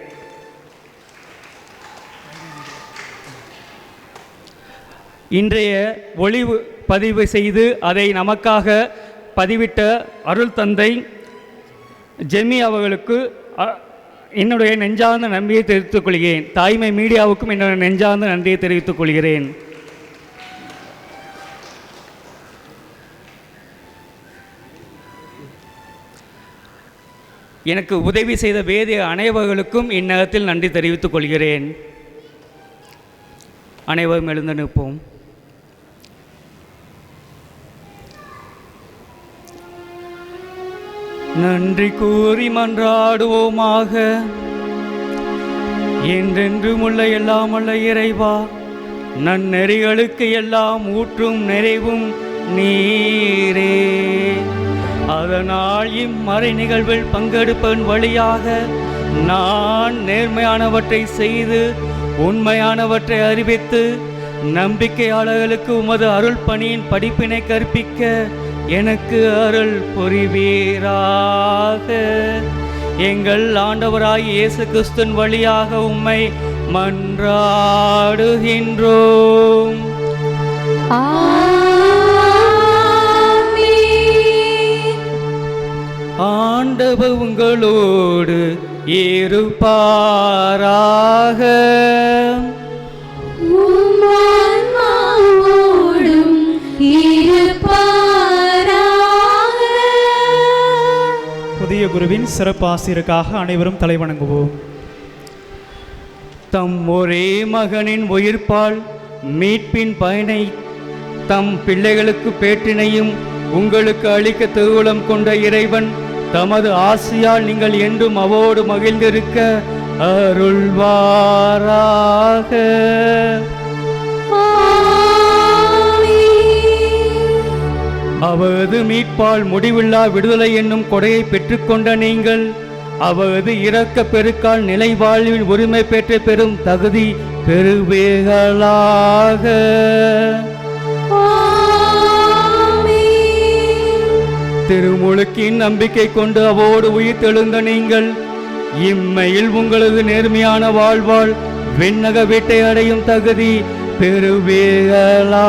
இன்றைய ஒளிவு பதிவு செய்து அதை நமக்காக பதிவிட்ட அருள் தந்தை ஜெமி அவர்களுக்கு என்னுடைய நெஞ்சார்ந்த நன்றியை தெரிவித்துக் கொள்கிறேன். தாய்மை மீடியாவுக்கும் என்னுடைய நெஞ்சார்ந்த நன்றியை தெரிவித்துக் கொள்கிறேன். எனக்கு உதவி செய்த வேதிய அனைவர்களுக்கும் இந்நேரத்தில் நன்றி தெரிவித்துக் கொள்கிறேன். அனைவரும் எழுந்து நிற்போம். நன்றி கூறி மன்றாடுவோமாக. என்றென்றும் உள்ள எல்லாம் உள்ள இறைவா, நன்னெறிகளுக்கு எல்லாம் ஊற்றும் நிறைவும் நீரே. அதனால் இம்மறை நிகழ்வில் பங்கெடுப்பதன் வழியாக நான் நேர்மையானவற்றை செய்து உண்மையானவற்றை அறிவித்து நம்பிக்கையாளர்களுக்கு உமது அருள் பணியின் படிப்பினை கற்பிக்க எனக்கு அருள் புரிவீராக. எங்கள் ஆண்டவராய் இயேசு கிறிஸ்துவின் வழியாக உம்மை மன்றாடுகின்றோம். ஆண்டவர் உங்களோடு இருப்பாராக. புதிய குருவின் சிறப்பு ஆசிரியருக்காக அனைவரும் தலைவணங்குவோம். தம் ஒரே மகனின் உயிர்ப்பால் மீட்பின் பயனை தம் பிள்ளைகளுக்கு பேற்றினையும் உங்களுக்கு அளிக்க திருவுளம் கொண்ட இறைவன் தமது ஆசியால் நீங்கள் என்றும் அவோடு மகிழ்ந்திருக்க அருள்வாராக. அவரது மீட்பால் முடிவில்லா விடுதலை என்னும் கொடையை பெற்றுக்கொண்ட நீங்கள் அவரது இரக்க பெருக்கால் நிலை வாழ்வில் உரிமை பெற்று பெறும் தகுதி பெறுவீர்களாக. திருமுழுக்கின் நம்பிக்கை கொண்டு அவோடு உயிர் தெழுந்த நீங்கள் இம்மையில் உங்களது நேர்மையான வாழ்வால் விண்ணக வீட்டை அடையும் தகுதி பெறுவீர்களாக.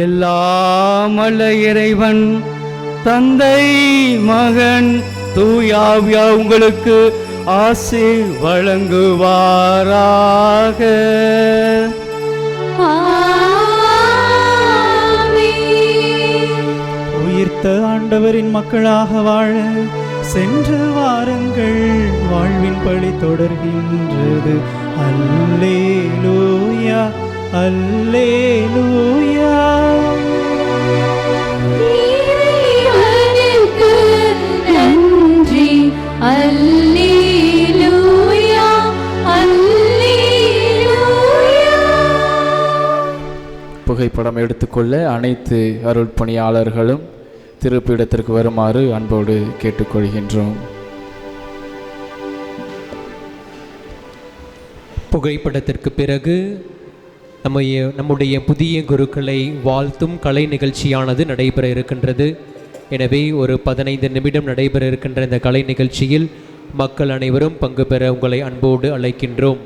எல்லாம் வல்ல இறைவன் தந்தை மகன் தூயாவியா உங்களுக்கு ஆசி வழங்குவாராக. உயிர்த்த ஆண்டவரின் மக்களாக வாழ சென்று வாருங்கள், வாழ்வின் பழி தொடர்கின்றது. அல்லேலூயா அல்லேலூயா. நன்றி. அல்லேலூயா அல்லேலூயா. புகைப்படம் எடுத்துக்கொள்ள அனைத்து அருள் பணியாளர்களும் திருப்பீடத்திற்கு வருமாறு அன்போடு கேட்டுக்கொள்கின்றோம். புகைப்படத்திற்கு பிறகு நம்முடைய புதிய குருக்களை வாழ்த்தும் கலை நிகழ்ச்சியானது நடைபெற இருக்கின்றது. எனவே ஒரு 15 நிமிடம் நடைபெற இருக்கின்ற இந்த கலை நிகழ்ச்சியில் மக்கள் அனைவரும் பங்கு பெற உங்களை அன்போடு அழைக்கின்றோம்.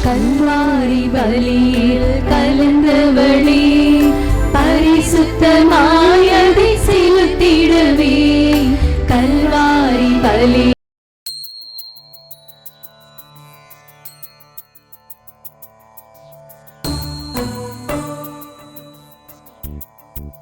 கல்வாரி பலியில் கலந்தவளே, பரிசுத்த ஆமென்.